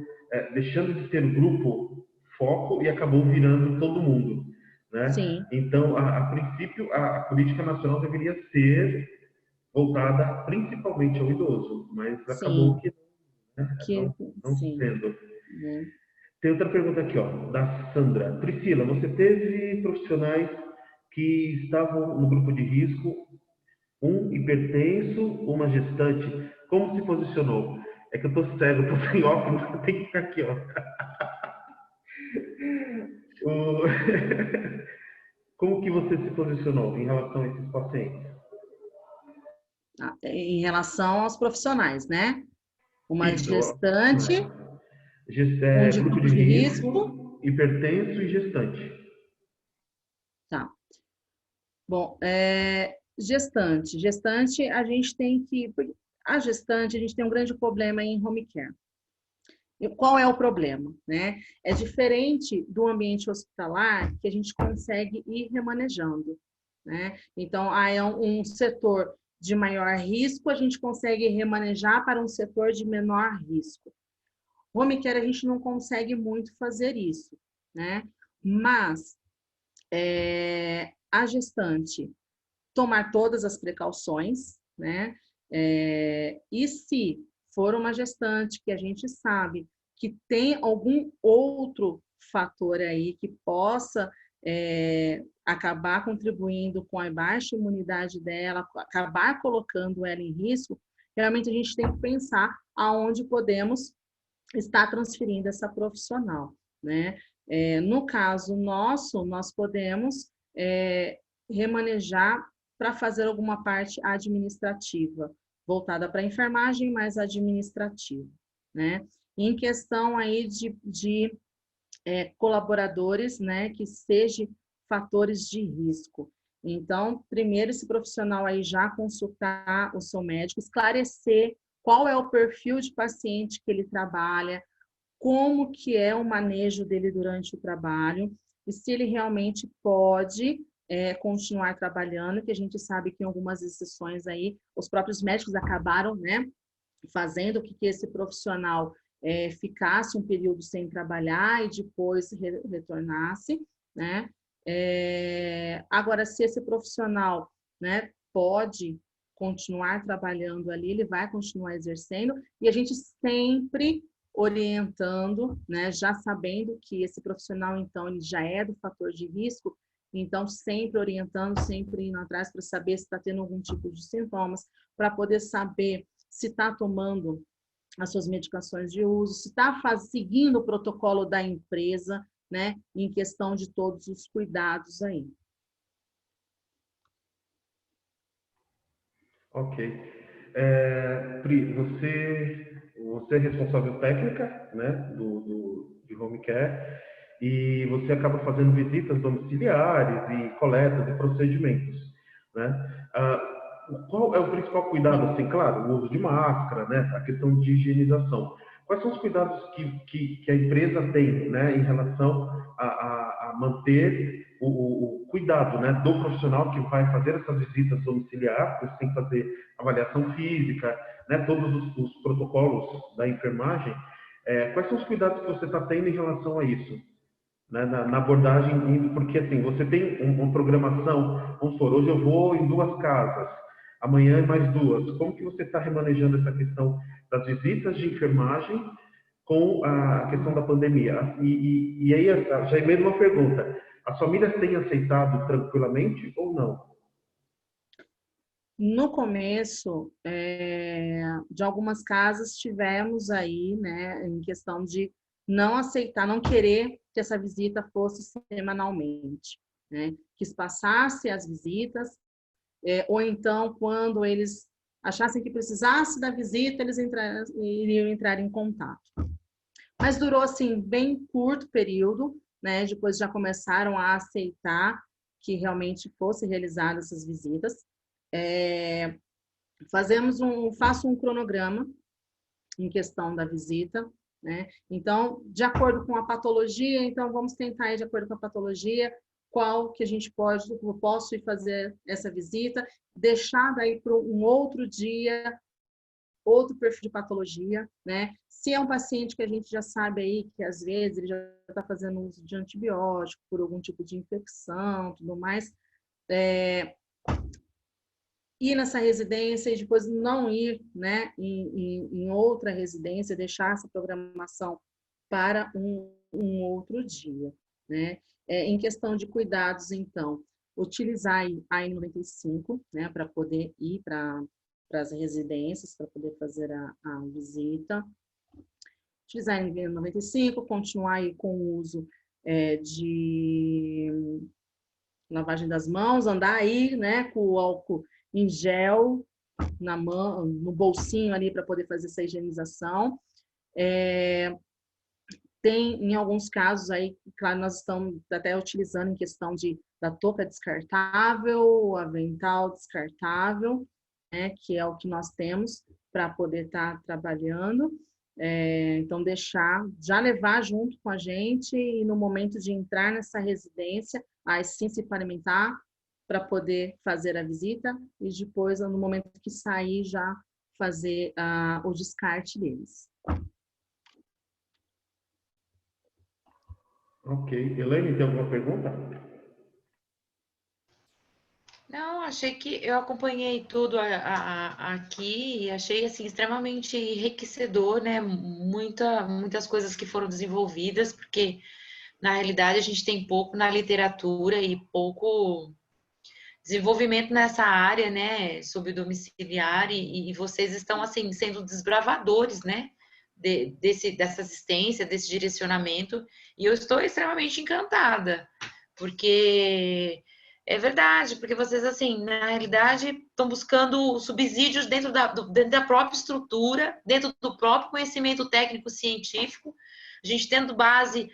deixando de ser o grupo foco e acabou virando todo mundo, né? Sim. Então, a princípio, a política nacional deveria ser voltada principalmente ao idoso, mas acabou Sim, que, né, que não sim, sendo. né? Tem outra pergunta aqui, ó, da Sandra. Priscila, você teve profissionais que estavam no grupo de risco, um hipertenso, uma gestante. Como se posicionou? É que eu tô cego, tô sem óculos, tem que ficar aqui, ó. O... Como que você se posicionou em relação a esses pacientes? Em relação aos profissionais, né? Uma Isso, gestante, um é, de grupo grupo de de risco, risco, hipertenso e gestante. tá? Bom, gestante, a gente tem que, a gestante, a gente tem um grande problema em home care. E qual é o problema, né? É diferente do ambiente hospitalar que a gente consegue ir remanejando, né? Então, é um setor de maior risco, a gente consegue remanejar para um setor de menor risco. Home care a gente não consegue muito fazer isso, né? Mas a gestante tomar todas as precauções, né? E se for uma gestante que a gente sabe que tem algum outro fator aí que possa acabar contribuindo com a baixa imunidade dela, acabar colocando ela em risco, realmente a gente tem que pensar aonde podemos estar transferindo essa profissional, né? No caso nosso, nós podemos remanejar para fazer alguma parte administrativa, voltada para a enfermagem, mais administrativa, né? Em questão aí de colaboradores, né, que sejam fatores de risco. Então, primeiro, esse profissional aí já consultar o seu médico, esclarecer qual é o perfil de paciente que ele trabalha, como que é o manejo dele durante o trabalho e se ele realmente pode continuar trabalhando, que a gente sabe que em algumas exceções aí, os próprios médicos acabaram, né, fazendo que esse profissional ficasse um período sem trabalhar e depois retornasse, né? Agora, se esse profissional, né, pode continuar trabalhando ali, ele vai continuar exercendo e a gente sempre orientando, né, já sabendo que esse profissional, então, ele já é do fator de risco, então, sempre orientando, sempre indo atrás para saber se está tendo algum tipo de sintomas, para poder saber se está tomando as suas medicações de uso, se está seguindo o protocolo da empresa, né, em questão de todos os cuidados aí. Ok. Pri, você é responsável técnica, né, de home care, e você acaba fazendo visitas domiciliares e coletas e procedimentos, né? Qual é o principal cuidado? Assim, claro, o uso de máscara, né, a questão de higienização. Quais são os cuidados que a empresa tem, né, em relação a manter o cuidado, né, do profissional que vai fazer essas visitas domiciliares, você tem que fazer avaliação física, né, todos os protocolos da enfermagem. Quais são os cuidados que você está tendo em relação a isso? Né, na abordagem, porque assim, você tem uma programação, vamos supor, hoje eu vou em 2 casas, amanhã mais 2. Como que você está remanejando essa questão das visitas de enfermagem com a questão da pandemia? E aí, já é mesmo uma pergunta, as famílias têm aceitado tranquilamente ou não? No começo, de algumas casas, tivemos aí, né, em questão de não aceitar, não querer que essa visita fosse semanalmente, né? Que passasse as visitas, ou então, quando eles achassem que precisasse da visita, eles iriam entrar em contato. Mas durou, assim, bem curto período, né? Depois já começaram a aceitar que realmente fossem realizadas essas visitas. Faço um cronograma em questão da visita, né? Então, de acordo com a patologia, então vamos tentar ir de acordo com a patologia, qual que a gente eu posso ir fazer essa visita, deixar daí para um outro dia outro perfil de patologia, né? Se é um paciente que a gente já sabe aí que às vezes ele já está fazendo uso de antibiótico por algum tipo de infecção, tudo mais, ir nessa residência e depois não ir, né, em outra residência, deixar essa programação para um outro dia, né? Em questão de cuidados, então, utilizar a N95, né, para poder ir para as residências, para poder fazer a visita. Utilizar a N95, continuar aí com o uso de lavagem das mãos, andar aí, né, com o álcool em gel na mão, no bolsinho ali para poder fazer essa higienização. Tem, em alguns casos aí, claro, nós estamos até utilizando em questão da touca descartável, o avental descartável, né, que é o que nós temos para poder estar trabalhando. Então, já levar junto com a gente e no momento de entrar nessa residência, aí sim se paramentar para poder fazer a visita e depois, no momento que sair, já fazer o descarte deles. Ok. Elaine, tem alguma pergunta? Não, achei que eu acompanhei tudo aqui e achei assim extremamente enriquecedor, né? Muitas coisas que foram desenvolvidas, porque na realidade a gente tem pouco na literatura e pouco desenvolvimento nessa área, né? Sobre domiciliar e vocês estão assim sendo desbravadores, né? Dessa assistência, desse direcionamento e eu estou extremamente encantada, porque é verdade, porque vocês, assim, na realidade, estão buscando subsídios dentro da própria estrutura, dentro do próprio conhecimento técnico-científico, a gente tendo base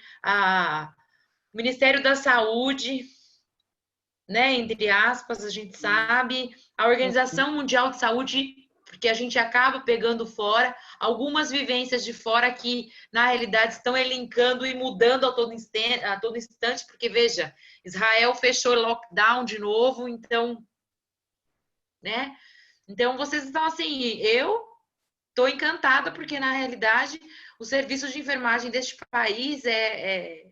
o Ministério da Saúde, né, entre aspas, a gente sabe, a Organização Mundial de Saúde, porque a gente acaba pegando fora algumas vivências de fora que, na realidade, estão elencando e mudando a todo instante, porque, veja, Israel fechou lockdown de novo, então, né? Então, vocês estão assim, eu estou encantada, porque, na realidade, o serviço de enfermagem deste país é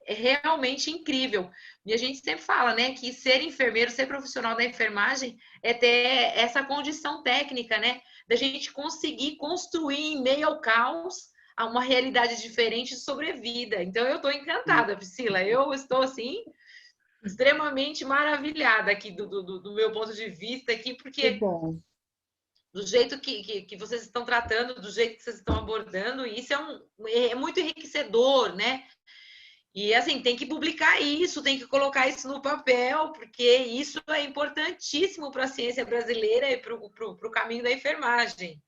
realmente incrível. E a gente sempre fala, né, que ser enfermeiro, ser profissional da enfermagem é ter essa condição técnica, né, da gente conseguir construir em meio ao caos uma realidade diferente de sobrevida. Então, eu estou encantada, Priscila. Eu estou, assim, extremamente maravilhada aqui do meu ponto de vista aqui, Que porque bom. do jeito que vocês estão tratando, do jeito que vocês estão abordando, isso é muito enriquecedor, né? E, assim, tem que publicar isso, tem que colocar isso no papel, porque isso é importantíssimo para a ciência brasileira e para o caminho da enfermagem.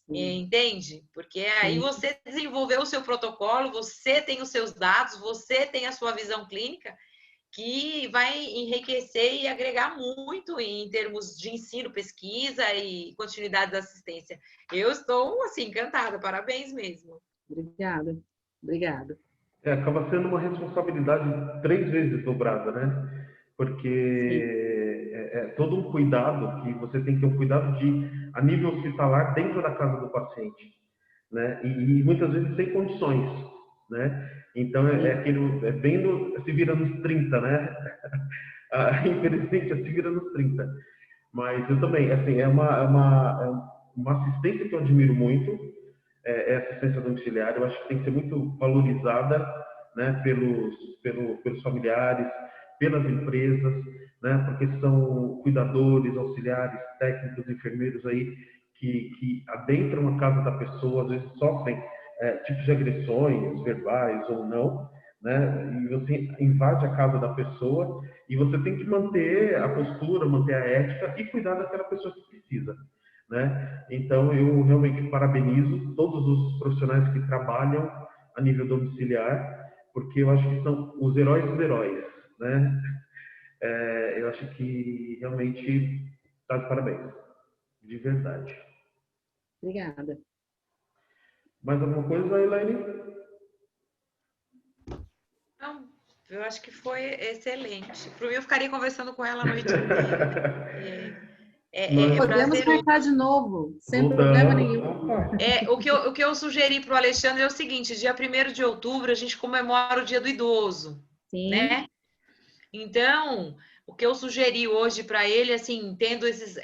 Sim, Entende? Porque aí sim. você desenvolveu o seu protocolo, você tem os seus dados, você tem a sua visão clínica, que vai enriquecer e agregar muito em termos de ensino, pesquisa e continuidade da assistência. Eu estou, assim, encantada. Parabéns mesmo. Obrigada. Obrigada. Acaba sendo uma responsabilidade 3 vezes dobrada, né? Sim. Porque é todo um cuidado que você tem que ter um cuidado a nível hospitalar dentro da casa do paciente, né? E muitas vezes sem condições, né? Então se vira nos 30, né? Infelizmente se vira nos 30. Mas eu também, assim, uma assistência que eu admiro muito, é assistência domiciliar. Eu acho que tem que ser muito valorizada, né, pelos familiares, pelas empresas, né, porque são cuidadores, auxiliares, técnicos, enfermeiros aí que adentram a casa da pessoa, às vezes sofrem tipos de agressões verbais ou não, né, e você invade a casa da pessoa e você tem que manter a postura, manter a ética e cuidar daquela pessoa que precisa, né? Então, eu realmente parabenizo todos os profissionais que trabalham a nível domiciliar, porque eu acho que são os heróis dos heróis, né? Eu acho que realmente está de parabéns, de verdade. Obrigada. Mais alguma coisa, Elaine? Não, eu acho que foi excelente. Por mim, eu ficaria conversando com ela a noite inteira. Podemos marcar de novo, sem problema nenhum. O que eu sugeri para o Alexandre é o seguinte: dia 1º de outubro a gente comemora o Dia do Idoso, Sim. né? Então, o que eu sugeri hoje para ele, assim, tendo esses...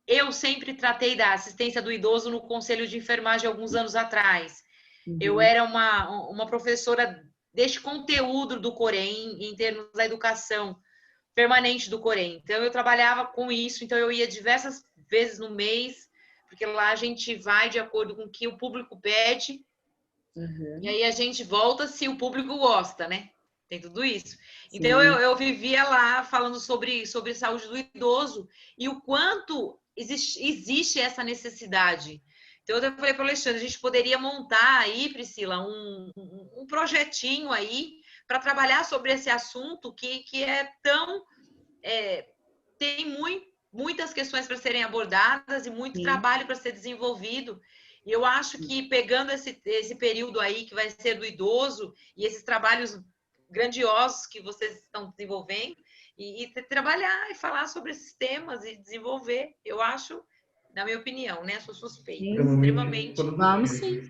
eu sempre tratei da assistência do idoso no Conselho de Enfermagem alguns anos atrás. Uhum. Eu era uma professora deste conteúdo do Corém, em termos da educação permanente do Corém. Então, eu trabalhava com isso, então eu ia diversas vezes no mês, porque lá a gente vai de acordo com o que o público pede, e aí a gente volta se o público gosta, né? Tem tudo isso. Sim. Então, eu vivia lá falando sobre saúde do idoso e o quanto existe essa necessidade. Então, eu falei para o Alexandre, a gente poderia montar aí, Priscila, um projetinho aí para trabalhar sobre esse assunto que é tão... tem muitas questões para serem abordadas e muito trabalho para ser desenvolvido. E eu acho que pegando esse período aí que vai ser do idoso e esses trabalhos grandiosos que vocês estão desenvolvendo e trabalhar e falar sobre esses temas e desenvolver, eu acho, na minha opinião, né? Sou suspeita, extremamente. Vamos sim.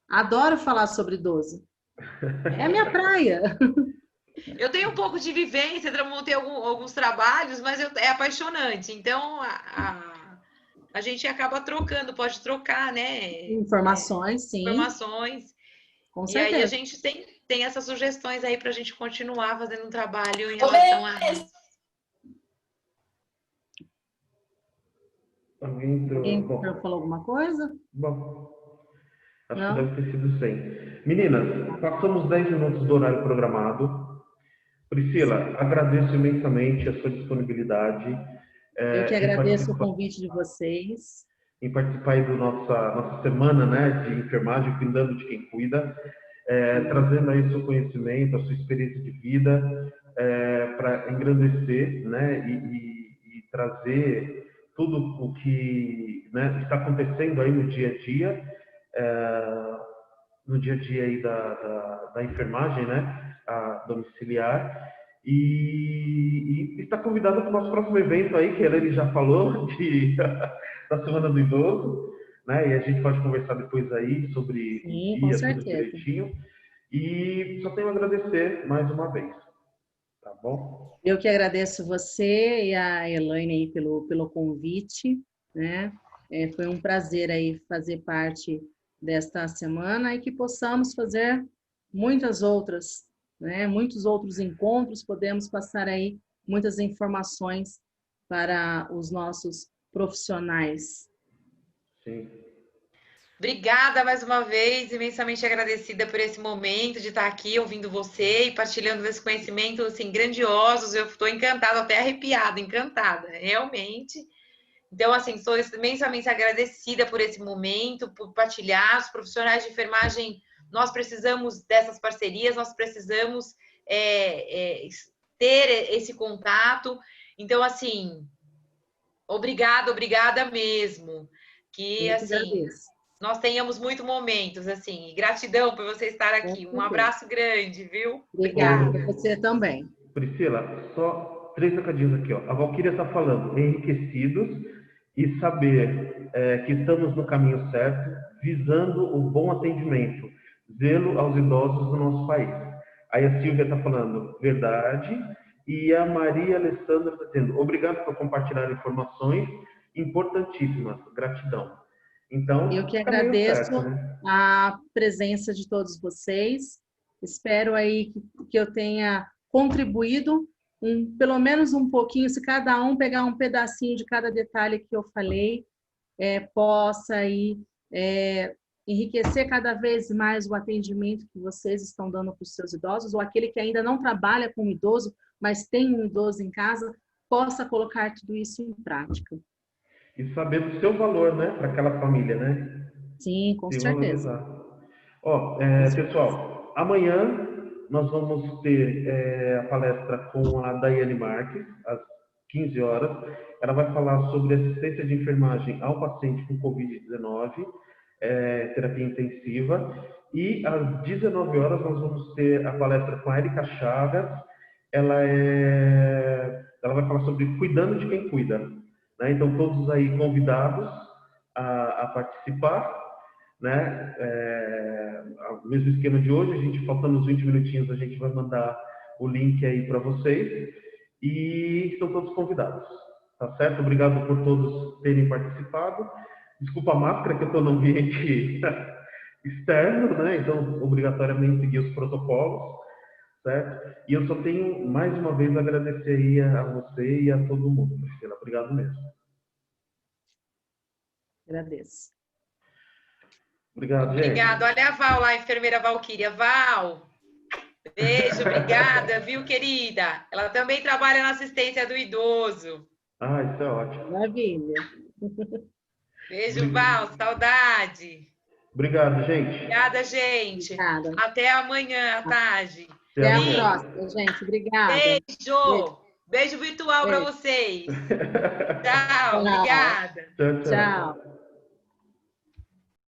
Adoro falar sobre idoso. É a minha praia. Eu tenho um pouco de vivência, montei alguns trabalhos, mas é apaixonante. Então, a gente acaba trocando, pode trocar, né? Informações, sim. Informações. Com e certeza. aí a gente tem essas sugestões aí para a gente continuar fazendo um trabalho em relação a... Alguém falou alguma coisa? Bom, acho que deve ter sido 100. Meninas, passamos 10 minutos do horário programado. Priscila, agradeço imensamente a sua disponibilidade. Eu que agradeço o convite de vocês. Em participar aí da nossa semana, né, de enfermagem, cuidando de quem cuida, trazendo aí o seu conhecimento, a sua experiência de vida, para engrandecer, né, e trazer tudo o que, né, está acontecendo aí no dia a dia aí da enfermagem, né, a domiciliar, e está convidado para o nosso próximo evento aí, que ele já falou, da Semana do Idoso, né, e a gente pode conversar depois aí sobre o dia, tudo direitinho, e só tenho a agradecer mais uma vez, tá bom? Eu que agradeço você e a Elaine aí pelo convite, né, foi um prazer aí fazer parte desta semana e que possamos fazer muitas outras, né? Muitos outros encontros, podemos passar aí muitas informações para os nossos profissionais. Sim. Obrigada mais uma vez, imensamente agradecida por esse momento de estar aqui ouvindo você e partilhando esse conhecimento assim grandiosos. Eu estou encantada, até arrepiada, encantada, realmente. Então, assim, sou imensamente agradecida por esse momento, por partilhar. Os profissionais de enfermagem, nós precisamos dessas parcerias, nós precisamos ter esse contato. Então, assim, obrigada mesmo. Que, assim, nós tenhamos muitos momentos, assim. Gratidão por você estar aqui. Um abraço grande, viu? Obrigada. Você também. Priscila, só 3 recadinhos aqui, ó. A Valquíria está falando, enriquecidos e saber que estamos no caminho certo, visando o bom atendimento, zelo aos idosos do nosso país. Aí a Silvia está falando, verdade, e a Maria Alessandra está dizendo, obrigado por compartilhar informações importantíssimas, gratidão. Então, eu que agradeço certo, né? a presença de todos vocês, espero aí que eu tenha contribuído pelo menos um pouquinho, se cada um pegar um pedacinho de cada detalhe que eu falei, possa aí enriquecer cada vez mais o atendimento que vocês estão dando para os seus idosos, ou aquele que ainda não trabalha com um idoso, mas tem um idoso em casa, possa colocar tudo isso em prática. E saber do seu valor, né, para aquela família, né? Sim, com certeza. Ó, pessoal, amanhã nós vamos ter a palestra com a Daiane Marques, às 15 horas. Ela vai falar sobre assistência de enfermagem ao paciente com Covid-19, terapia intensiva. E às 19 horas nós vamos ter a palestra com a Erika Chagas. Ela é ela vai falar sobre cuidando de quem cuida, né? Então, todos aí convidados a participar, né? O mesmo esquema de hoje, a gente, faltando uns 20 minutinhos, a gente vai mandar o link aí para vocês e estão todos convidados, tá certo? Obrigado por todos terem participado. Desculpa a máscara, que eu estou num ambiente externo, né? Então, obrigatoriamente seguir os protocolos, certo? E eu só tenho, mais uma vez, a agradecer aí a você e a todo mundo, Priscila. Obrigado mesmo. Agradeço. Obrigado, gente. Obrigada. Olha a Val lá, a enfermeira Valquíria. Val, beijo, obrigada, viu, querida? Ela também trabalha na assistência do idoso. Ah, isso é ótimo. Maravilha. Beijo, Val, saudade. Obrigado, gente. Obrigada, gente. Obrigada. Até amanhã à tarde. Até a próxima, gente. Obrigada. Beijo. Beijo virtual para vocês. Tchau, obrigada. Tchau, tchau. Tchau.